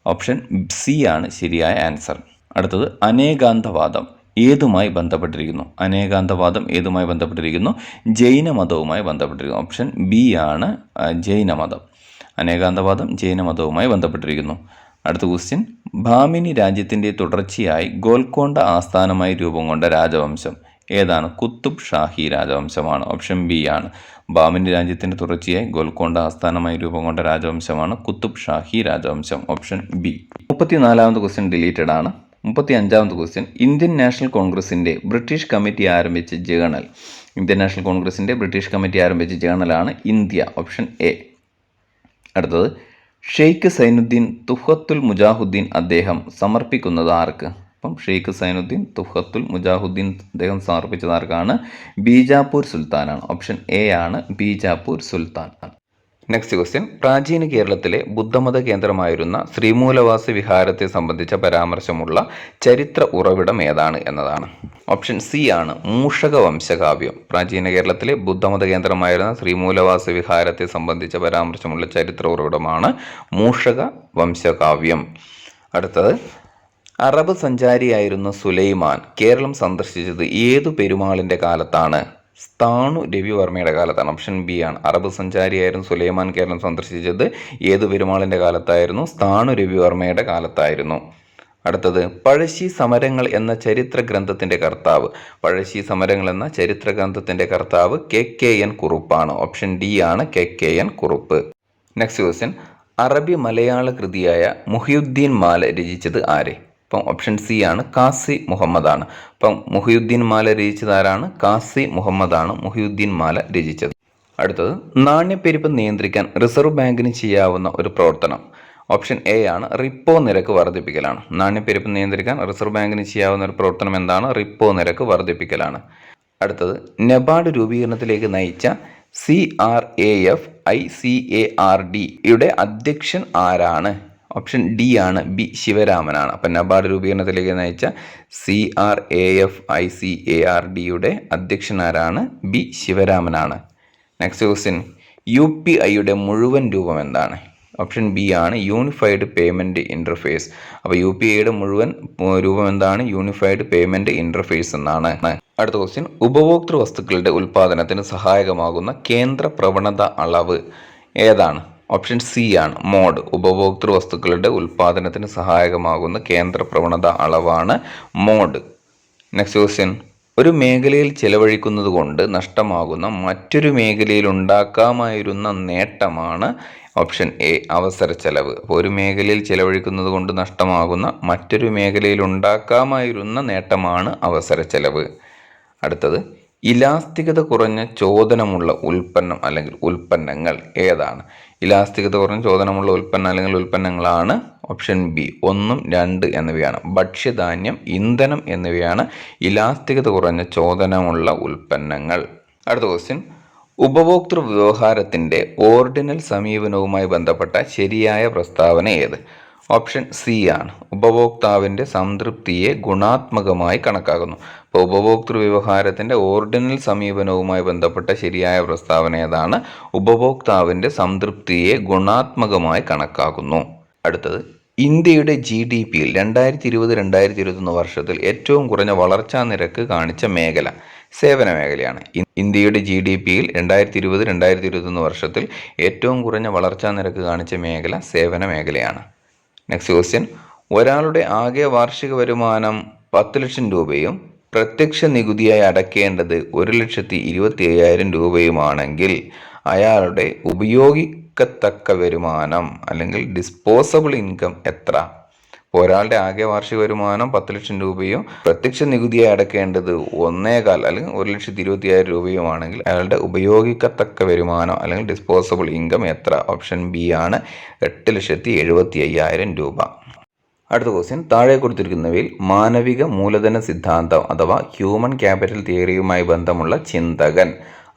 Speaker 1: ഓപ്ഷൻ സി ആണ് ശരിയായ ആൻസർ. അടുത്തത് അനേകാന്തവാദം ഏതുമായി ബന്ധപ്പെട്ടിരിക്കുന്നു? അനേകാന്തവാദം ഏതുമായി ബന്ധപ്പെട്ടിരിക്കുന്നു? ജൈനമതവുമായി ബന്ധപ്പെട്ടിരിക്കുന്നു. ഓപ്ഷൻ ബി ആണ് ജൈനമതം. അനേകാന്തവാദം ജൈനമതവുമായി ബന്ധപ്പെട്ടിരിക്കുന്നു. അടുത്ത ക്വസ്റ്റ്യൻ. ഭാമിനി രാജ്യത്തിൻ്റെ തുടർച്ചയായി ഗോൽക്കൊണ്ട ആസ്ഥാനമായി രൂപം കൊണ്ട രാജവംശം ഏതാണ്? കുത്തുബ് ഷാഹി രാജവംശമാണ്. ഓപ്ഷൻ ബി ആണ്. ഭാമിനി രാജ്യത്തിൻ്റെ തുടർച്ചയായി ഗോൽക്കൊണ്ട ആസ്ഥാനമായി രൂപം കൊണ്ട രാജവംശമാണ് കുത്തുബ് ഷാഹി രാജവംശം. Option B. 34ാമത്തെ ക്വസ്റ്റ്യൻ ഡിലീറ്റഡ് ആണ്. 35ാമത്തെ ക്വസ്റ്റ്യൻ. ഇന്ത്യൻ നാഷണൽ കോൺഗ്രസിൻ്റെ ബ്രിട്ടീഷ് കമ്മിറ്റി ആരംഭിച്ച ജേണൽ. ഇന്ത്യൻ നാഷണൽ കോൺഗ്രസിൻ്റെ ബ്രിട്ടീഷ് കമ്മിറ്റി ആരംഭിച്ച ജേണലാണ് ഇന്ത്യ. Option A. അടുത്തത് ഷെയ്ഖ് സൈനുദ്ദീൻ തുഹത്തുൽ മുജാഹുദ്ദീൻ അദ്ദേഹം സമർപ്പിക്കുന്നത് ആർക്ക്? അപ്പം ഷെയ്ഖ് സൈനുദ്ദീൻ തുഹത്തുൽ മുജാഹുദ്ദീൻ അദ്ദേഹം സമർപ്പിച്ചത് ആർക്കാണ്? ബീജാപ്പൂർ സുൽത്താനാണ്. ഓപ്ഷൻ എ ആണ് ബീജാപ്പൂർ സുൽത്താൻ. Next question. പ്രാചീന കേരളത്തിലെ ബുദ്ധമത കേന്ദ്രമായിരുന്ന ശ്രീമൂലവാസി വിഹാരത്തെ സംബന്ധിച്ച പരാമർശമുള്ള ചരിത്ര ഉറവിടം ഏതാണ് എന്നതാണ്. ഓപ്ഷൻ സി ആണ് മൂഷക വംശകാവ്യം. പ്രാചീന കേരളത്തിലെ ബുദ്ധമത കേന്ദ്രമായിരുന്ന ശ്രീമൂലവാസി വിഹാരത്തെ സംബന്ധിച്ച പരാമർശമുള്ള ചരിത്ര ഉറവിടമാണ് മൂഷക വംശകാവ്യം. അടുത്തത്. അറബ് സഞ്ചാരിയായിരുന്ന സുലൈമാൻ കേരളം സന്ദർശിച്ചത് ഏതു പെരുമാളിൻ്റെ കാലത്താണ്? സ്ഥാണു രവിവർമ്മയുടെ കാലത്താണ്. ഓപ്ഷൻ ബി ആണ്. അറബ് സഞ്ചാരിയായിരുന്നു സുലൈമാൻ കേരളം സന്ദർശിച്ചത് ഏതു പെരുമാളിൻ്റെ കാലത്തായിരുന്നു? സ്ഥാണു രവിവർമ്മയുടെ കാലത്തായിരുന്നു. അടുത്തത്. പഴശ്ശി സമരങ്ങൾ എന്ന ചരിത്ര ഗ്രന്ഥത്തിൻ്റെ കർത്താവ്. പഴശ്ശി സമരങ്ങൾ എന്ന ചരിത്ര ഗ്രന്ഥത്തിൻ്റെ കർത്താവ് KKN കുറുപ്പാണ്. ഓപ്ഷൻ ഡി ആണ് KKN Kurup. Next question. Arabi Malayala കൃതിയായ Muhiyuddin മാല രചിച്ചത് ആരെ? അപ്പം ഓപ്ഷൻ സി ആണ് കാസി മുഹമ്മദാണ്. അപ്പം മുഹിയുദ്ദീൻ മാല രചിച്ചത് ആരാണ്? കാസി മുഹമ്മദാണ് മുഹിയുദ്ദീൻ മാല രചിച്ചത്. അടുത്തത്. നാണ്യപ്പെരുപ്പം നിയന്ത്രിക്കാൻ റിസർവ് ബാങ്കിന് ചെയ്യാവുന്ന ഒരു പ്രവർത്തനം. ഓപ്ഷൻ എ ആണ് റിപ്പോ നിരക്ക് വർദ്ധിപ്പിക്കലാണ്. നാണ്യപ്പെരുപ്പം നിയന്ത്രിക്കാൻ റിസർവ് ബാങ്കിന് ചെയ്യാവുന്ന ഒരു പ്രവർത്തനം എന്താണ്? റിപ്പോ നിരക്ക് വർദ്ധിപ്പിക്കലാണ്. അടുത്തത്. നബാർഡ് രൂപീകരണത്തിലേക്ക് നയിച്ച CRAF ICARD യുടെ അധ്യക്ഷൻ ആരാണ്? ഓപ്ഷൻ ഡി ആണ് ബി ശിവരാമനാണ്. അപ്പം നബാർഡ് രൂപീകരണത്തിലേക്ക് നയിച്ച CRAF ICARD യുടെ അധ്യക്ഷൻ ആരാണ്? ബി ശിവരാമനാണ്. Next question. UPIയുടെ മുഴുവൻ രൂപം എന്താണ്? ഓപ്ഷൻ ബി ആണ് യൂണിഫൈഡ് പേയ്മെൻറ്റ് ഇൻ്റർഫേസ്. അപ്പോൾ UPIയുടെ മുഴുവൻ രൂപം എന്താണ്? യൂണിഫൈഡ് പേയ്മെൻറ്റ് ഇൻ്റർഫേസ് എന്നാണ്. അടുത്ത ക്വസ്റ്റ്യൻ. ഉപഭോക്തൃ വസ്തുക്കളുടെ ഉൽപ്പാദനത്തിന് സഹായകമാകുന്ന കേന്ദ്ര പ്രവണത അളവ് ഏതാണ്? ഓപ്ഷൻ സി ആണ് മോഡ്. ഉപഭോക്തൃ വസ്തുക്കളുടെ ഉൽപ്പാദനത്തിന് സഹായകമാകുന്ന കേന്ദ്ര പ്രവണത അളവാണ് മോഡ്. Next question. ഒരു മേഖലയിൽ ചെലവഴിക്കുന്നത് കൊണ്ട് നഷ്ടമാകുന്ന മറ്റൊരു മേഖലയിൽ ഉണ്ടാക്കാമായിരുന്ന നേട്ടമാണ് ഓപ്ഷൻ എ അവസര ചെലവ്. അപ്പോൾ ഒരു മേഖലയിൽ ചെലവഴിക്കുന്നത് കൊണ്ട് നഷ്ടമാകുന്ന മറ്റൊരു മേഖലയിൽ ഉണ്ടാക്കാമായിരുന്ന നേട്ടമാണ് അവസര ചെലവ്. അടുത്തത്. ഇലാസ്തികത കുറഞ്ഞ ചോദനമുള്ള ഉൽപ്പന്നം അല്ലെങ്കിൽ ഉൽപ്പന്നങ്ങൾ ഏതാണ്? ഇലാസ്തികത കുറഞ്ഞ ചോദനമുള്ള ഉൽപ്പന്നം അല്ലെങ്കിൽ ഉൽപ്പന്നങ്ങളാണ് ഓപ്ഷൻ ബി 1, 2 എന്നിവയാണ്. ഭക്ഷ്യധാന്യം, ഇന്ധനം എന്നിവയാണ് ഇലാസ്തികത കുറഞ്ഞ ചോദനമുള്ള ഉൽപ്പന്നങ്ങൾ. അടുത്ത ക്വസ്റ്റ്യൻ. ഉപഭോക്തൃ വ്യവഹാരത്തിൻ്റെ ഓർഡിനൽ സമീപനവുമായി ബന്ധപ്പെട്ട ശരിയായ പ്രസ്താവന ഏത്? ഓപ്ഷൻ സി ആണ് ഉപഭോക്താവിൻ്റെ സംതൃപ്തിയെ ഗുണാത്മകമായി കണക്കാക്കുന്നു. അപ്പോൾ ഉപഭോക്തൃ വ്യവഹാരത്തിൻ്റെ ഓർഡിനൽ സമീപനവുമായി ബന്ധപ്പെട്ട ശരിയായ പ്രസ്താവന ഏതാണ്? ഉപഭോക്താവിൻ്റെ സംതൃപ്തിയെ ഗുണാത്മകമായി കണക്കാക്കുന്നു. അടുത്തത്. ഇന്ത്യയുടെ GDP-യിൽ 2020-2021 വർഷത്തിൽ ഏറ്റവും കുറഞ്ഞ വളർച്ചാ നിരക്ക് കാണിച്ച മേഖല സേവന മേഖലയാണ്. ഇന്ത്യയുടെ GDP-യിൽ 2020-2021 വർഷത്തിൽ ഏറ്റവും കുറഞ്ഞ വളർച്ചാ നിരക്ക് കാണിച്ച മേഖല സേവന മേഖലയാണ്. നെക്സ്റ്റ് ക്വസ്റ്റ്യൻ, ഒരാളുടെ ആകെ വാർഷിക വരുമാനം 10 ലക്ഷം രൂപയും പ്രത്യക്ഷ നികുതിയായി അടയ്ക്കേണ്ടത് 1,25,000 രൂപയുമാണെങ്കിൽ അയാളുടെ ഉപയോഗിക്കത്തക്ക വരുമാനം അല്ലെങ്കിൽ ഡിസ്പോസബിൾ ഇൻകം എത്ര? ഒരാളുടെ ആകെ വാർഷിക വരുമാനം 10 ലക്ഷം രൂപയും പ്രത്യക്ഷ നികുതിയായി അടയ്ക്കേണ്ടത് 1.25 അല്ലെങ്കിൽ 1,25,000 രൂപയുമാണെങ്കിൽ അയാളുടെ ഉപയോഗിക്കത്തക്ക വരുമാനം അല്ലെങ്കിൽ ഡിസ്പോസബിൾ ഇൻകം എത്ര? ഓപ്ഷൻ ബി ആണ് 8,75,000 രൂപ. അടുത്ത ക്വസ്റ്റ്യൻ, താഴെ കൊടുത്തിരിക്കുന്നവയിൽ മാനവിക മൂലധന സിദ്ധാന്തം അഥവാ ഹ്യൂമൻ ക്യാപിറ്റൽ തിയറിയുമായി ബന്ധമുള്ള ചിന്തകൻ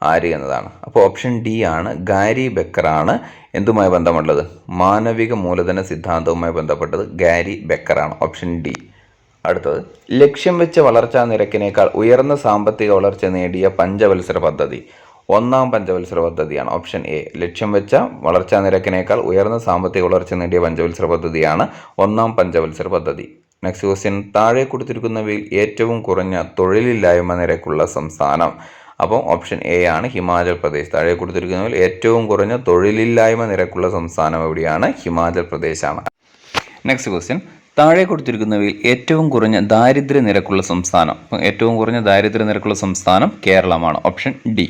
Speaker 1: ആര് എന്നതാണ്. അപ്പോൾ ഓപ്ഷൻ ഡി ആണ് ഗാരി ബെക്കറാണ് എന്തുമായി ബന്ധമുള്ളത്? മാനവിക മൂലധന സിദ്ധാന്തവുമായി ബന്ധപ്പെട്ടത് ഗാരി ബെക്കറാണ്. Option D. അടുത്തത്, ലക്ഷ്യം വെച്ച വളർച്ചാ നിരക്കിനേക്കാൾ ഉയർന്ന സാമ്പത്തിക വളർച്ച നേടിയ പഞ്ചവത്സര പദ്ധതി. ഒന്നാം പഞ്ചവത്സര പദ്ധതിയാണ്. Option A. ലക്ഷ്യം വെച്ച വളർച്ചാ നിരക്കിനേക്കാൾ ഉയർന്ന സാമ്പത്തിക വളർച്ച നേടിയ പഞ്ചവത്സര പദ്ധതിയാണ് ഒന്നാം പഞ്ചവത്സര പദ്ധതി. നെക്സ്റ്റ് ക്വസ്റ്റ്യൻ, താഴെ കൊടുത്തിരിക്കുന്നവയിൽ ഏറ്റവും കുറഞ്ഞ തൊഴിലില്ലായ്മ നിരക്കുള്ള സംസ്ഥാനം. അപ്പോൾ ഓപ്ഷൻ എ ആണ് ഹിമാചൽ പ്രദേശ്. താഴെ കൊടുത്തിരിക്കുന്നവയിൽ ഏറ്റവും കുറഞ്ഞ തൊഴിലില്ലായ്മ നിരക്കുള്ള സംസ്ഥാനം എവിടെയാണ്? ഹിമാചൽ പ്രദേശാണ്. നെക്സ്റ്റ് ക്വസ്റ്റ്യൻ, താഴെ കൊടുത്തിരിക്കുന്നവയിൽ ഏറ്റവും കുറഞ്ഞ ദാരിദ്ര്യ നിരക്കുള്ള സംസ്ഥാനം. ഏറ്റവും കുറഞ്ഞ ദാരിദ്ര്യ നിരക്കുള്ള സംസ്ഥാനം കേരളമാണ്. Option D.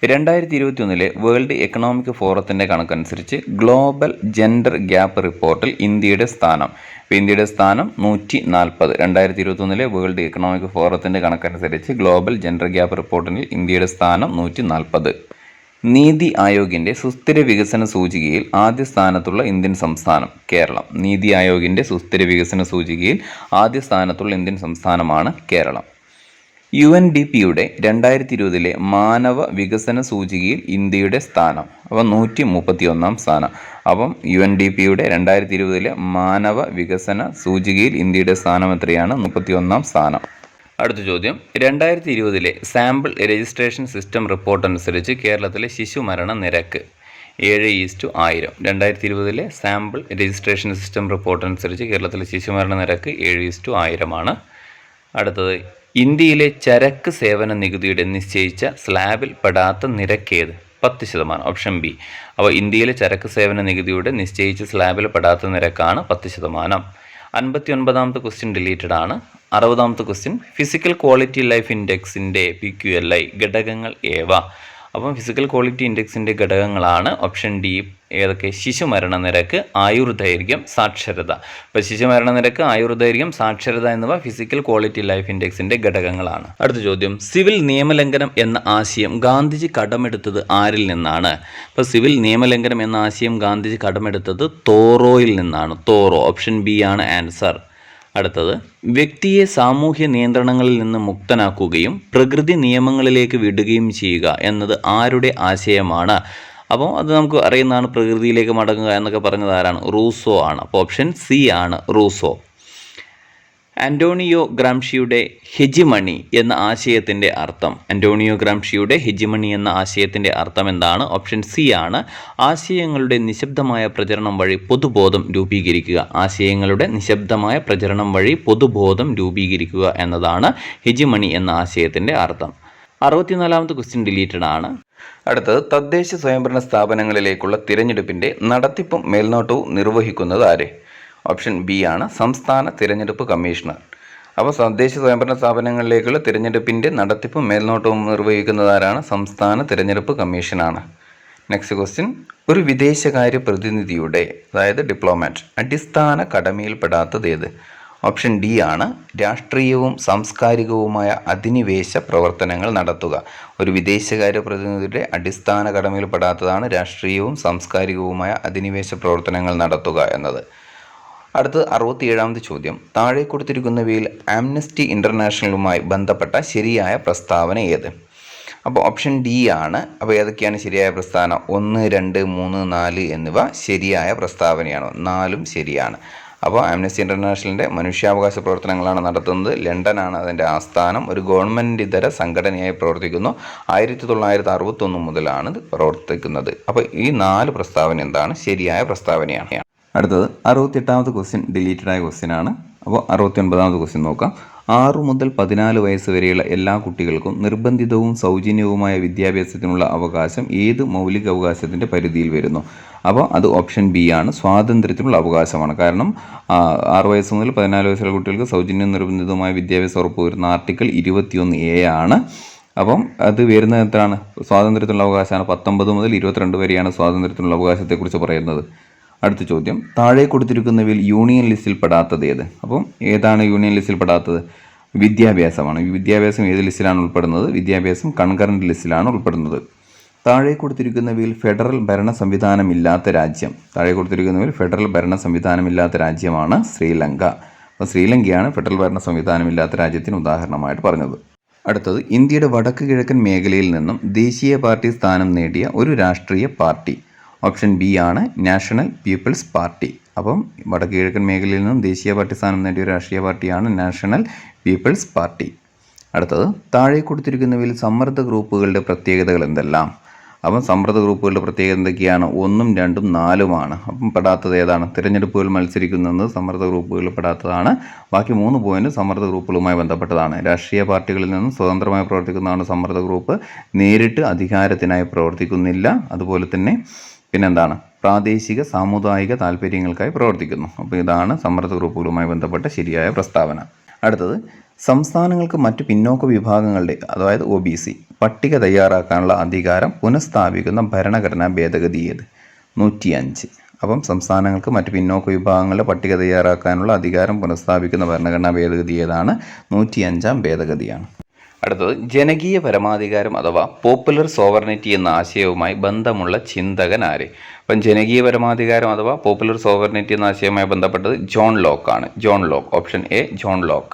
Speaker 1: 2021 വേൾഡ് എക്കണോമിക് ഫോറത്തിൻ്റെ കണക്കനുസരിച്ച് ഗ്ലോബൽ ജെൻഡർ ഗ്യാപ്പ് റിപ്പോർട്ടിൽ ഇന്ത്യയുടെ സ്ഥാനം. ഇപ്പോൾ ഇന്ത്യയുടെ സ്ഥാനം 140. 2021 വേൾഡ് എക്കണോമിക് ഫോറത്തിൻ്റെ കണക്കനുസരിച്ച് ഗ്ലോബൽ ജെൻഡർ ഗ്യാപ്പ് റിപ്പോർട്ടിൽ ഇന്ത്യയുടെ സ്ഥാനം 140. നീതി ആയോഗിൻ്റെ സുസ്ഥിര വികസന സൂചികയിൽ ആദ്യ സ്ഥാനത്തുള്ള ഇന്ത്യൻ സംസ്ഥാനം കേരളം. നീതി ആയോഗിൻ്റെ സുസ്ഥിര വികസന സൂചികയിൽ ആദ്യ സ്ഥാനത്തുള്ള ഇന്ത്യൻ സംസ്ഥാനമാണ് കേരളം. UNDP-യുടെ 2020 മാനവ വികസന സൂചികയിൽ ഇന്ത്യയുടെ സ്ഥാനം. അപ്പം 131 സ്ഥാനം. അപ്പം UNDP-യുടെ 2020 മാനവ വികസന സൂചികയിൽ ഇന്ത്യയുടെ സ്ഥാനം എത്രയാണ്? 31 സ്ഥാനം. അടുത്ത ചോദ്യം, 2020 സാമ്പിൾ രജിസ്ട്രേഷൻ സിസ്റ്റം റിപ്പോർട്ട് അനുസരിച്ച് കേരളത്തിലെ ശിശുമരണ നിരക്ക് 7:1000. 2020 സാമ്പിൾ രജിസ്ട്രേഷൻ സിസ്റ്റം റിപ്പോർട്ട് അനുസരിച്ച് കേരളത്തിലെ ശിശുമരണ നിരക്ക് 7:1000 അടുത്തത്, ഇന്ത്യയിലെ ചരക്ക് സേവന നികുതിയുടെ നിശ്ചയിച്ച സ്ലാബിൽ പെടാത്ത നിരക്കേത്? 10%. Option B. അപ്പോൾ ഇന്ത്യയിലെ ചരക്ക് സേവന നികുതിയുടെ നിശ്ചയിച്ച സ്ലാബിൽ പെടാത്ത നിരക്കാണ് 10%. 59ാമത്തെ ക്വസ്റ്റ്യൻ ഡിലീറ്റഡ് ആണ്. 60ാമത്തെ ക്വസ്റ്റ്യൻ, ഫിസിക്കൽ ക്വാളിറ്റി ലൈഫ് ഇൻഡെക്സിൻ്റെ PQLI ഘടകങ്ങൾ ഏവ? അപ്പം ഫിസിക്കൽ ക്വാളിറ്റി ഇൻഡെക്സിൻ്റെ ഘടകങ്ങളാണ് ഓപ്ഷൻ ഡി. ഏതൊക്കെ? ശിശുമരണ നിരക്ക്, ആയുർദൈർഘ്യം, സാക്ഷരത. അപ്പോൾ ശിശുമരണ നിരക്ക്, ആയുർദൈർഘ്യം, സാക്ഷരത എന്നിവ ഫിസിക്കൽ ക്വാളിറ്റി ലൈഫ് ഇൻഡെക്സിൻ്റെ ഘടകങ്ങളാണ്. അടുത്ത ചോദ്യം, സിവിൽ നിയമലംഘനം എന്ന ആശയം ഗാന്ധിജി കടമെടുത്തത് ആരിൽ നിന്നാണ്? അപ്പോൾ സിവിൽ നിയമലംഘനം എന്ന ആശയം ഗാന്ധിജി കടമെടുത്തത് തോറോയിൽ നിന്നാണ്. തോറോ. ഓപ്ഷൻ ബി ആണ് ആൻസർ. അടുത്തത്, വ്യക്തിയെ സാമൂഹ്യ നിയന്ത്രണങ്ങളിൽ നിന്ന് മുക്തനാക്കുകയും പ്രകൃതി നിയമങ്ങളിലേക്ക് വിടുകയും ചെയ്യുക എന്നത് ആരുടെ ആശയമാണ്? അപ്പോൾ അത് നമുക്ക് അറിയുന്നതാണ്. പ്രകൃതിയിലേക്ക് മടങ്ങുക എന്നൊക്കെ പറഞ്ഞത് ആരാണ്? റൂസോ ആണ്. അപ്പോൾ ഓപ്ഷൻ സി ആണ് റൂസോ. ആൻ്റോണിയോ ഗ്രാംഷിയുടെ ഹെജിമണി എന്ന ആശയത്തിൻ്റെ അർത്ഥം. ആൻ്റോണിയോ ഗ്രാംഷിയുടെ ഹെജിമണി എന്ന ആശയത്തിൻ്റെ അർത്ഥം എന്താണ്? ഓപ്ഷൻ സി ആണ് ആശയങ്ങളുടെ നിശബ്ദമായ പ്രചരണം വഴി പൊതുബോധം രൂപീകരിക്കുക. ആശയങ്ങളുടെ നിശബ്ദമായ പ്രചരണം വഴി പൊതുബോധം രൂപീകരിക്കുക എന്നതാണ് ഹെജിമണി എന്ന ആശയത്തിൻ്റെ അർത്ഥം. 64ാമത്തെ ക്വസ്റ്റ്യൻ ഡിലീറ്റഡ് ആണ്. അടുത്തത്, തദ്ദേശ സ്വയംഭരണ സ്ഥാപനങ്ങളിലേക്കുള്ള തിരഞ്ഞെടുപ്പിൻ്റെ നടത്തിപ്പും മേൽനോട്ടവും നിർവഹിക്കുന്നത് ആര്? ഓപ്ഷൻ ബി ആണ് സംസ്ഥാന തിരഞ്ഞെടുപ്പ് കമ്മീഷണർ. അപ്പോൾ തദ്ദേശ സ്വയംഭരണ സ്ഥാപനങ്ങളിലേക്കുള്ള തിരഞ്ഞെടുപ്പിൻ്റെ നടത്തിപ്പും മേൽനോട്ടവും നിർവഹിക്കുന്നത് ആരാണ്? സംസ്ഥാന തിരഞ്ഞെടുപ്പ് കമ്മീഷനാണ്. നെക്സ്റ്റ് ക്വസ്റ്റ്യൻ, ഒരു വിദേശകാര്യ പ്രതിനിധിയുടെ, അതായത് ഡിപ്ലോമാറ്റ്, അടിസ്ഥാന കടമയിൽപ്പെടാത്തത് ഏത്? ഓപ്ഷൻ ഡി ആണ് രാഷ്ട്രീയവും സാംസ്കാരികവുമായ അധിനിവേശ പ്രവർത്തനങ്ങൾ നടത്തുക. ഒരു വിദേശകാര്യ പ്രതിനിധിയുടെ അടിസ്ഥാന കടമയിൽപ്പെടാത്തതാണ് രാഷ്ട്രീയവും സാംസ്കാരികവുമായ അധിനിവേശ പ്രവർത്തനങ്ങൾ നടത്തുക എന്നത്. അടുത്തത് 67ാമത്തെ ചോദ്യം, താഴെ കൊടുത്തിരിക്കുന്നവയിൽ ആംനസ്റ്റി ഇൻ്റർനാഷണലുമായി ബന്ധപ്പെട്ട ശരിയായ പ്രസ്താവന ഏത്? അപ്പോൾ ഓപ്ഷൻ ഡി ആണ്. അപ്പോൾ ഏതൊക്കെയാണ് ശരിയായ പ്രസ്താവന? 1, 2, 3, 4 എന്നിവ ശരിയായ പ്രസ്താവനയാണ്. 4ഉം ശരിയാണ്. അപ്പോൾ ആംനസ്റ്റി ഇൻ്റർനാഷണലിൻ്റെ മനുഷ്യാവകാശ പ്രവർത്തനങ്ങളാണ് നടത്തുന്നത്. ലണ്ടനാണ് അതിൻ്റെ ആസ്ഥാനം. ഒരു ഗവൺമെൻറ് ഇതര സംഘടനയായി പ്രവർത്തിക്കുന്നു. 1961 മുതലാണ് ഇത് പ്രവർത്തിക്കുന്നത്. അപ്പോൾ ഈ 4 പ്രസ്താവന എന്താണ്? ശരിയായ പ്രസ്താവനയാണ്. അടുത്തത് 68ാമത്തെ ക്വസ്റ്റ്യൻ ഡിലീറ്റഡ് ആയ ക്വസ്റ്റ്യൻ ആണ്. അപ്പോൾ 69ാമത്തെ ക്വസ്റ്റ്യൻ നോക്കാം. 6 മുതൽ 14 വയസ്സ് വരെയുള്ള എല്ലാ കുട്ടികൾക്കും നിർബന്ധിതവും സൗജന്യവുമായ വിദ്യാഭ്യാസത്തിനുള്ള അവകാശം ഏത് മൗലിക അവകാശത്തിൻ്റെ പരിധിയിൽ വരുന്നു? അപ്പോൾ അത് ഓപ്ഷൻ ബി ആണ്, സ്വാതന്ത്ര്യത്തിനുള്ള അവകാശമാണ്. കാരണം 6 വയസ്സ് മുതൽ 14 വയസ്സുള്ള കുട്ടികൾക്ക് സൗജന്യവും നിർബന്ധിതവുമായ വിദ്യാഭ്യാസം ഉറപ്പുവരുന്ന ആർട്ടിക്കിൾ 21A ആണ്. അപ്പം അത് വരുന്നത് എത്രയാണ്? സ്വാതന്ത്ര്യത്തിനുള്ള അവകാശമാണ്. 19 മുതൽ 22 വരെയാണ് സ്വാതന്ത്ര്യത്തിനുള്ള അവകാശത്തെക്കുറിച്ച് പറയുന്നത്. അടുത്ത ചോദ്യം, താഴെ കൊടുത്തിരിക്കുന്നവയിൽ യൂണിയൻ ലിസ്റ്റിൽ പെടാത്തത് ഏത്? അപ്പം ഏതാണ് യൂണിയൻ ലിസ്റ്റിൽ പെടാത്തത്? വിദ്യാഭ്യാസമാണ്. വിദ്യാഭ്യാസം ഏത് ലിസ്റ്റിലാണ് ഉൾപ്പെടുന്നത്? വിദ്യാഭ്യാസം കൺകറൻറ്റ് ലിസ്റ്റിലാണ് ഉൾപ്പെടുന്നത്. താഴെ കൊടുത്തിരിക്കുന്നവയിൽ ഫെഡറൽ ഭരണ സംവിധാനമില്ലാത്ത രാജ്യം. താഴെ കൊടുത്തിരിക്കുന്നവയിൽ ഫെഡറൽ ഭരണ സംവിധാനമില്ലാത്ത രാജ്യമാണ് ശ്രീലങ്ക. അപ്പോൾ ശ്രീലങ്കയാണ് ഫെഡറൽ ഭരണ സംവിധാനമില്ലാത്ത രാജ്യത്തിന് ഉദാഹരണമായിട്ട് പറഞ്ഞത്. അടുത്തത്, ഇന്ത്യയുടെ വടക്ക് കിഴക്കൻ മേഖലയിൽ നിന്നും ദേശീയ പാർട്ടി സ്ഥാനം നേടിയ ഒരു രാഷ്ട്രീയ പാർട്ടി. ഓപ്ഷൻ ബി ആണ്, നാഷണൽ പീപ്പിൾസ് പാർട്ടി. അപ്പം വടക്ക് കിഴക്കൻ മേഖലയിൽ നിന്നും ദേശീയ പാർട്ടി സ്ഥാനം നേടിയ ഒരു രാഷ്ട്രീയ പാർട്ടിയാണ് നാഷണൽ പീപ്പിൾസ് പാർട്ടി. അടുത്തത്, താഴെ കൊടുത്തിരിക്കുന്നവയിൽ സമ്മർദ്ദ ഗ്രൂപ്പുകളുടെ പ്രത്യേകതകൾ എന്തെല്ലാം? അപ്പം സമ്മർദ്ദ ഗ്രൂപ്പുകളുടെ പ്രത്യേകത എന്തൊക്കെയാണ്? 1, 2, 4 അപ്പം പെടാത്തത് ഏതാണ്? തിരഞ്ഞെടുപ്പുകൾ മത്സരിക്കുന്നത് സമ്മർദ്ദ ഗ്രൂപ്പുകളിൽ പെടാത്തതാണ്. ബാക്കി 3 പോയിന്റ് സമ്മർദ്ദ ഗ്രൂപ്പുകളുമായി ബന്ധപ്പെട്ടതാണ്. രാഷ്ട്രീയ പാർട്ടികളിൽ നിന്നും സ്വതന്ത്രമായി പ്രവർത്തിക്കുന്നതാണ് സമ്മർദ്ദ ഗ്രൂപ്പ്. നേരിട്ട് അധികാരത്തിനായി പ്രവർത്തിക്കുന്നില്ല. അതുപോലെ തന്നെ പിന്നെന്താണ്? പ്രാദേശിക സാമുദായിക താല്പര്യങ്ങൾക്കായി പ്രവർത്തിക്കുന്നു. അപ്പോൾ ഇതാണ് സമ്മർദ്ദ ഗ്രൂപ്പുകളുമായി ബന്ധപ്പെട്ട ശരിയായ പ്രസ്താവന. അടുത്തത്, സംസ്ഥാനങ്ങൾക്ക് മറ്റ് പിന്നോക്ക വിഭാഗങ്ങളുടെ, അതായത് OBC പട്ടിക തയ്യാറാക്കാനുള്ള അധികാരം പുനഃസ്ഥാപിക്കുന്ന ഭരണഘടനാ ഭേദഗതി ഏത്? 105. അപ്പം സംസ്ഥാനങ്ങൾക്ക് മറ്റ് പിന്നോക്ക വിഭാഗങ്ങളുടെ പട്ടിക തയ്യാറാക്കാനുള്ള അധികാരം പുനഃസ്ഥാപിക്കുന്ന ഭരണഘടനാ ഭേദഗതി ഏതാണ്? 105ാം ഭേദഗതിയാണ്. അടുത്തത്, ജനകീയ പരമാധികാരം അഥവാ പോപ്പുലർ സോവർണിറ്റി എന്ന ആശയവുമായി ബന്ധമുള്ള ചിന്തകൻ ആര്? അപ്പം ജനകീയ പരമാധികാരം അഥവാ പോപ്പുലർ സോവർണിറ്റി എന്ന ആശയവുമായി ബന്ധപ്പെട്ടത് ജോൺ ലോക്ക് ആണ്. John Locke. Option A John Locke.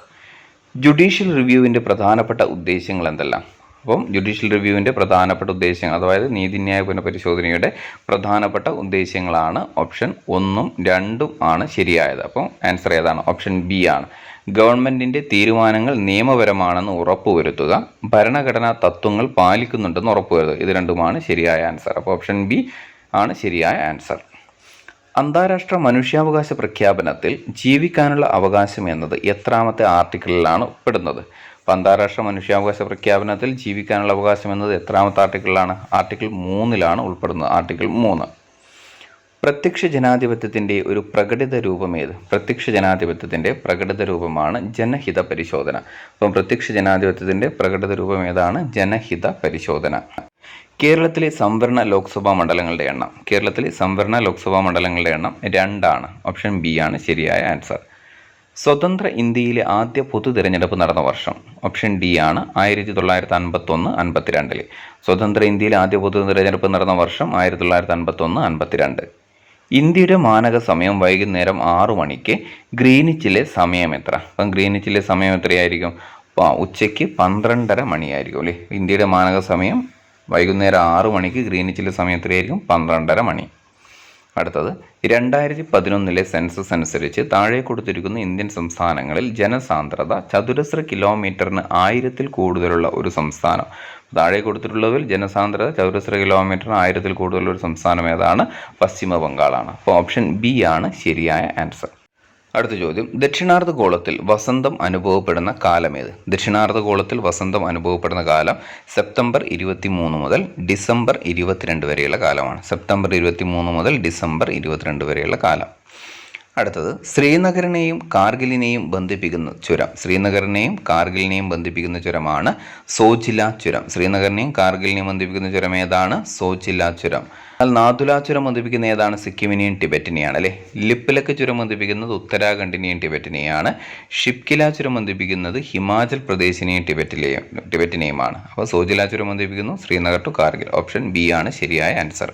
Speaker 1: Judicial റിവ്യൂവിൻ്റെ പ്രധാനപ്പെട്ട ഉദ്ദേശങ്ങൾ എന്തെല്ലാം? അപ്പം ജുഡീഷ്യൽ റിവ്യൂവിൻ്റെ പ്രധാനപ്പെട്ട ഉദ്ദേശങ്ങൾ, അതായത് നീതിന്യായ പുനഃപരിശോധനയുടെ പ്രധാനപ്പെട്ട ഉദ്ദേശങ്ങളാണ് ഓപ്ഷൻ 1ഉം 2ഉം ആണ് ശരിയായത്. അപ്പം ആൻസർ ഏതാണ്? ഓപ്ഷൻ ബി ആണ്. ഗവൺമെൻറ്റിൻ്റെ തീരുമാനങ്ങൾ നിയമപരമാണെന്ന് ഉറപ്പുവരുത്തുക, ഭരണഘടനാ തത്വങ്ങൾ പാലിക്കുന്നുണ്ടെന്ന് ഉറപ്പുവരുത്തുക. ഇത് രണ്ടുമാണ് ശരിയായ ആൻസർ. അപ്പോൾ ഓപ്ഷൻ ബി ആണ് ശരിയായ ആൻസർ. അന്താരാഷ്ട്ര മനുഷ്യാവകാശ പ്രഖ്യാപനത്തിൽ ജീവിക്കാനുള്ള അവകാശം എന്നത് എത്രാമത്തെ ആർട്ടിക്കിളിലാണ് പെടുന്നത്? അപ്പോൾ അന്താരാഷ്ട്ര മനുഷ്യാവകാശ പ്രഖ്യാപനത്തിൽ ജീവിക്കാനുള്ള അവകാശം എന്നത് എത്രാമത്തെ ആർട്ടിക്കിളിലാണ്? ആർട്ടിക്കിൾ 3ലാണ് ഉൾപ്പെടുന്നത്. ആർട്ടിക്കിൾ 3. പ്രത്യക്ഷ ജനാധിപത്യത്തിൻ്റെ ഒരു പ്രകടിത രൂപം ഏത്? പ്രത്യക്ഷ ജനാധിപത്യത്തിൻ്റെ പ്രകടിത രൂപമാണ് ജനഹിത പരിശോധന. അപ്പം പ്രത്യക്ഷ ജനാധിപത്യത്തിൻ്റെ പ്രകടിത രൂപം ഏതാണ്? ജനഹിത പരിശോധന. കേരളത്തിലെ സംവരണ ലോക്സഭാ മണ്ഡലങ്ങളുടെ എണ്ണം. കേരളത്തിലെ സംവരണ ലോക്സഭാ മണ്ഡലങ്ങളുടെ എണ്ണം 2 ആണ്. ഓപ്ഷൻ ബി ആണ് ശരിയായ ആൻസർ. സ്വതന്ത്ര ഇന്ത്യയിലെ ആദ്യ പൊതു തിരഞ്ഞെടുപ്പ് നടന്ന വർഷം. ഓപ്ഷൻ ഡി ആണ് 1951-52. സ്വതന്ത്ര ഇന്ത്യയിലെ ആദ്യ പൊതു തിരഞ്ഞെടുപ്പ് നടന്ന വർഷം 1951-52. ഇന്ത്യയുടെ മാനക സമയം വൈകുന്നേരം 6 മണിക്ക്. ഗ്രീനിച്ചിലെ സമയം എത്ര? അപ്പം ഗ്രീനിച്ചിലെ സമയം എത്രയായിരിക്കും? ഉച്ചയ്ക്ക് 12:30 മണിയായിരിക്കും അല്ലേ? ഇന്ത്യയുടെ മാനക സമയം വൈകുന്നേരം 6 മണിക്ക്. ഗ്രീനിച്ചിലെ സമയം എത്രയായിരിക്കും? 12:30 മണി. അടുത്തത്, 2011 സെൻസസ് അനുസരിച്ച് താഴെ കൊടുത്തിരിക്കുന്ന ഇന്ത്യൻ സംസ്ഥാനങ്ങളിൽ ജനസാന്ദ്രത ചതുരശ്ര കിലോമീറ്ററിന് 1000-ൽ കൂടുതലുള്ള ഒരു സംസ്ഥാനം. താഴെ കൊടുത്തിട്ടുള്ളതിൽ ജനസാന്ദ്രത ചതുരശ്ര കിലോമീറ്ററിന് 1000-ൽ കൂടുതലുള്ള ഒരു സംസ്ഥാനം ഏതാണ്? പശ്ചിമ ബംഗാളാണ്. അപ്പോൾ ഓപ്ഷൻ ബി ആണ് ശരിയായ ആൻസർ. അടുത്ത ചോദ്യം, ദക്ഷിണാർദ്ധഗോളത്തിൽ വസന്തം അനുഭവപ്പെടുന്ന കാലമേത്? ദക്ഷിണാർദ്ധഗോളത്തിൽ വസന്തം അനുഭവപ്പെടുന്ന കാലം സെപ്റ്റംബർ 23 മുതൽ ഡിസംബർ 22 വരെയുള്ള കാലമാണ്. സെപ്റ്റംബർ 23 മുതൽ ഡിസംബർ 22 വരെയുള്ള കാലം. അടുത്തത്, ശ്രീനഗറിനെയും കാർഗിലിനെയും ബന്ധിപ്പിക്കുന്ന ചുരം. ശ്രീനഗറിനെയും കാർഗിലിനെയും ബന്ധിപ്പിക്കുന്ന ചുരമാണ് സോജില ചുരം. ശ്രീനഗറിനെയും കാർഗിലിനെയും ബന്ധിപ്പിക്കുന്ന ചുരം ഏതാണ്? സോജില ചുരം. എന്നാൽ നാഥുല ചുരം ബന്ധിപ്പിക്കുന്ന ഏതാണ്? സിക്കിമിനെയും ടിബറ്റിനെയാണ് അല്ലേ? ലിപ്ലക്ക് ചുരം ബന്ധിപ്പിക്കുന്നത് ഉത്തരാഖണ്ഡിനെയും ടിബറ്റിനെയാണ്. ഷിപ്കില ചുരം ബന്ധിപ്പിക്കുന്നത് ഹിമാചൽ പ്രദേശിനെയും ടിബറ്റിനെയുമാണ്. അപ്പോൾ സോജില ചുരം ബന്ധിപ്പിക്കുന്നു Srinagar to Kargil. Option B ആണ് ശരിയായ ആൻസർ.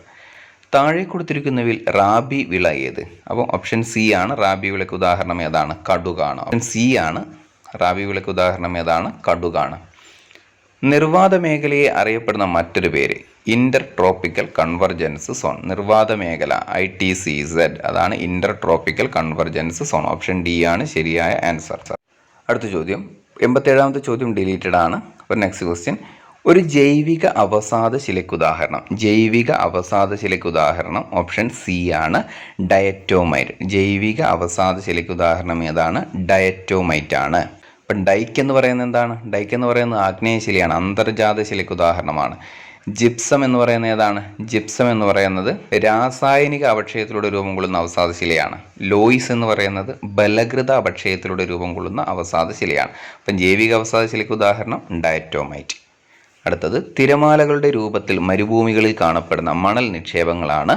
Speaker 1: താഴെ കൊടുത്തിരിക്കുന്നവയിൽ റാബി വിള ഏത്? അപ്പോൾ ഓപ്ഷൻ സി ആണ്. റാബി വിളയ്ക്ക് ഉദാഹരണം ഏതാണ്? കടുകാണ്. ഓപ്ഷൻ സി ആണ്. റാബി വിളയ്ക്ക് ഉദാഹരണം ഏതാണ്? കടുകാണ്. നിർവാത മേഖലയെ അറിയപ്പെടുന്ന മറ്റൊരു പേര് ഇന്റർ ട്രോപ്പിക്കൽ കൺവർജൻസ് സോൺ. നിർവാത മേഖല ITCZ, അതാണ് Inter tropical convergence zone. Option D ആണ് ശരിയായ ആൻസർ. അടുത്ത ചോദ്യം, 87ാമത്തെ ചോദ്യം ഡിലീറ്റഡ് ആണ്. അപ്പോൾ നെക്സ്റ്റ് ക്വസ്റ്റ്യൻ, ഒരു ജൈവിക അവസാദ ശിലയ്ക്ക് ഉദാഹരണം ഓപ്ഷൻ സി ആണ് ഡയറ്റോമൈറ്റ്. ജൈവിക അവസാദ ശിലയ്ക്ക് ഉദാഹരണം ഏതാണ്? ഡയറ്റോമൈറ്റ് ആണ്. അപ്പം ഡൈക്ക് എന്ന് പറയുന്നത് എന്താണ്? ഡൈക്ക് എന്ന് പറയുന്നത് ആഗ്നേയശിലയാണ്, അന്തർജാത ശിലയ്ക്ക് ഉദാഹരണമാണ്. ജിപ്സം എന്ന് പറയുന്നത് ഏതാണ്? ജിപ്സം എന്ന് പറയുന്നത് രാസായനിക അപക്ഷയത്തിലൂടെ രൂപം കൊള്ളുന്ന അവസാദ ശിലയാണ്. ലോയിസ് എന്ന് പറയുന്നത് ബലകൃത അപക്ഷയത്തിലൂടെ രൂപം കൊള്ളുന്ന അവസാദ ശിലയാണ്. അപ്പം ജൈവിക അവസാദ ശിലയ്ക്ക് ഉദാഹരണം ഡയറ്റോമൈറ്റ്. അടുത്തത് തിരമാലകളുടെ രൂപത്തിൽ മരുഭൂമികളിൽ കാണപ്പെടുന്ന മണൽ നിക്ഷേപങ്ങളാണ്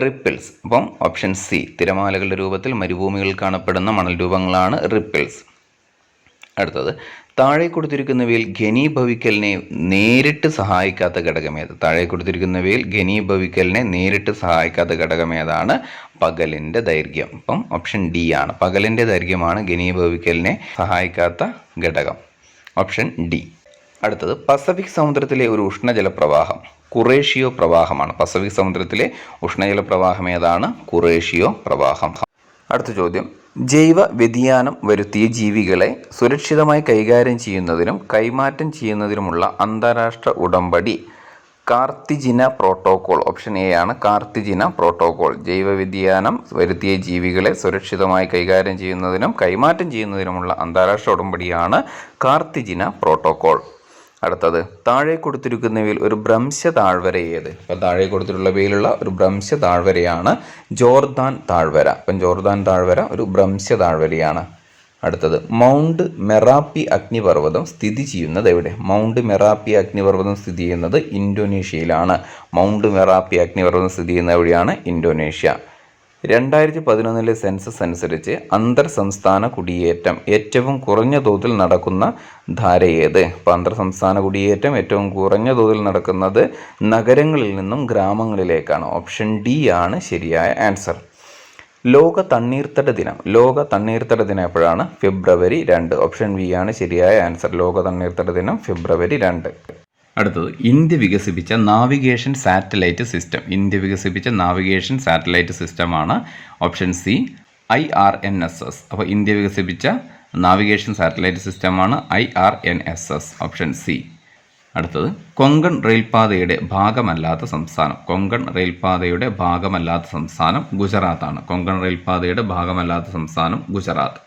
Speaker 1: റിപ്പിൾസ്. അപ്പം ഓപ്ഷൻ സി, തിരമാലകളുടെ രൂപത്തിൽ മരുഭൂമികളിൽ കാണപ്പെടുന്ന മണൽ രൂപങ്ങളാണ് റിപ്പിൾസ്. അടുത്തത് താഴെ കൊടുത്തിരിക്കുന്നവയിൽ ഘനീഭവിക്കലിനെ നേരിട്ട് സഹായിക്കാത്ത ഘടകമേത്? പകലിൻ്റെ ദൈർഘ്യം. അപ്പം ഓപ്ഷൻ ഡി ആണ്, പകലിൻ്റെ ദൈർഘ്യമാണ് ഘനീഭവിക്കലിനെ സഹായിക്കാത്ത ഘടകം. Option D. അടുത്തത് പസഫിക് സമുദ്രത്തിലെ ഒരു ഉഷ്ണജല പ്രവാഹം കുറേഷ്യോ പ്രവാഹമാണ്. പസഫിക് സമുദ്രത്തിലെ ഉഷ്ണജല പ്രവാഹം ഏതാണ്? കുറേഷ്യോ പ്രവാഹം. അടുത്ത ചോദ്യം, ജൈവ വ്യതിയാനം വരുത്തിയ ജീവികളെ സുരക്ഷിതമായി കൈകാര്യം ചെയ്യുന്നതിനും കൈമാറ്റം ചെയ്യുന്നതിനുമുള്ള അന്താരാഷ്ട്ര ഉടമ്പടി കാർത്തിജിന പ്രോട്ടോകോൾ. ഓപ്ഷൻ എ ആണ് കാർത്തിജിന പ്രോട്ടോകോൾ. ജൈവ വ്യതിയാനം വരുത്തിയ ജീവികളെ സുരക്ഷിതമായി കൈകാര്യം ചെയ്യുന്നതിനും കൈമാറ്റം ചെയ്യുന്നതിനുമുള്ള അന്താരാഷ്ട്ര ഉടമ്പടിയാണ് കാർത്തിജിന പ്രോട്ടോകോൾ. അടുത്തത് താഴെ കൊടുത്തിരിക്കുന്നവയിൽ ഒരു ഭ്രംശ താഴ്വര ഏത്? അപ്പോൾ താഴെ കൊടുത്തിട്ടുള്ളവയിലുള്ള ഒരു ഭ്രംശ താഴ്വരയാണ് ജോർദാൻ താഴ്വര. അപ്പം ജോർദാൻ താഴ്വര ഒരു ഭ്രംശ താഴ്വരയാണ്. അടുത്തത് മൗണ്ട് മെറാപ്പി അഗ്നിപർവ്വതം സ്ഥിതി ചെയ്യുന്നത് എവിടെ? മൗണ്ട് മെറാപ്പി അഗ്നിപർവ്വതം സ്ഥിതി ചെയ്യുന്നത് ഇന്തോനേഷ്യയിലാണ്. മൗണ്ട് മെറാപ്പി അഗ്നിപർവ്വതം സ്ഥിതി ചെയ്യുന്നത് എവിടെയാണ്? ഇന്തോനേഷ്യ. 2011 സെൻസസ് അനുസരിച്ച് അന്തർ സംസ്ഥാന കുടിയേറ്റം ഏറ്റവും കുറഞ്ഞ തോതിൽ നടക്കുന്ന ധാര ഏത്? അപ്പോൾ അന്തർ സംസ്ഥാന കുടിയേറ്റം ഏറ്റവും കുറഞ്ഞ തോതിൽ നടക്കുന്നത് നഗരങ്ങളിൽ നിന്നും ഗ്രാമങ്ങളിലേക്കാണ്. ഓപ്ഷൻ ഡി ആണ് ശരിയായ ആൻസർ. ലോക തണ്ണീർത്തട ദിനം എപ്പോഴാണ്? ഫെബ്രുവരി 2. ഓപ്ഷൻ ബി ആണ് ശരിയായ ആൻസർ. ലോക തണ്ണീർത്തട ദിനം ഫെബ്രുവരി 2. അടുത്തത് ഇന്ത്യ വികസിപ്പിച്ച നാവിഗേഷൻ സാറ്റലൈറ്റ് സിസ്റ്റമാണ് ഓപ്ഷൻ സി IRNSS. അപ്പോൾ ഇന്ത്യ വികസിപ്പിച്ച നാവിഗേഷൻ സാറ്റലൈറ്റ് സിസ്റ്റമാണ് IRNSS. Option C. അടുത്തത് കൊങ്കൺ റെയിൽപാതയുടെ ഭാഗമല്ലാത്ത സംസ്ഥാനം ഗുജറാത്ത്.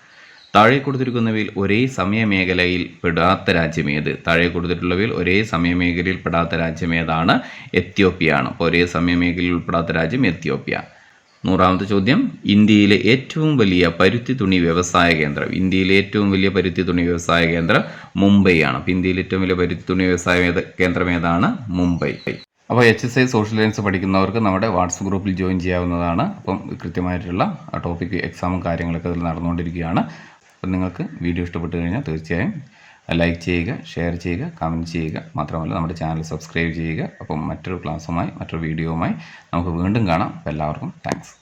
Speaker 1: താഴെ കൊടുത്തിരിക്കുന്നവയിൽ ഒരേ സമയമേഖലയിൽ പെടാത്ത രാജ്യം ഏതാണ്? എത്യോപ്യയാണ്. അപ്പോൾ ഒരേ സമയമേഖലയിൽ ഉൾപ്പെടാത്ത രാജ്യം എത്യോപ്യ. 100ാമത്തെ ചോദ്യം, ഇന്ത്യയിലെ ഏറ്റവും വലിയ പരുത്തി തുണി വ്യവസായ കേന്ദ്രം മുംബൈയാണ്. അപ്പോൾ ഇന്ത്യയിലെ ഏറ്റവും വലിയ പരുത്തി തുണി വ്യവസായ കേന്ദ്രം ഏതാണ്? മുംബൈ. അപ്പോൾ HSI സോഷ്യൽ സയൻസ് പഠിക്കുന്നവർക്ക് നമ്മുടെ വാട്സപ്പ് ഗ്രൂപ്പിൽ ജോയിൻ ചെയ്യാവുന്നതാണ്. അപ്പം കൃത്യമായിട്ടുള്ള ടോപ്പിക് എക്സാമും കാര്യങ്ങളൊക്കെ അതിൽ നടന്നുകൊണ്ടിരിക്കുകയാണ്. അപ്പം നിങ്ങൾക്ക് വീഡിയോ ഇഷ്ടപ്പെട്ട് കഴിഞ്ഞാൽ തീർച്ചയായും ലൈക്ക് ചെയ്യുക, ഷെയർ ചെയ്യുക, കമൻറ്റ് ചെയ്യുക. മാത്രമല്ല നമ്മുടെ ചാനൽ സബ്സ്ക്രൈബ് ചെയ്യുക. അപ്പം മറ്റൊരു വീഡിയോയുമായി നമുക്ക് വീണ്ടും കാണാം. എല്ലാവർക്കും താങ്ക്സ്.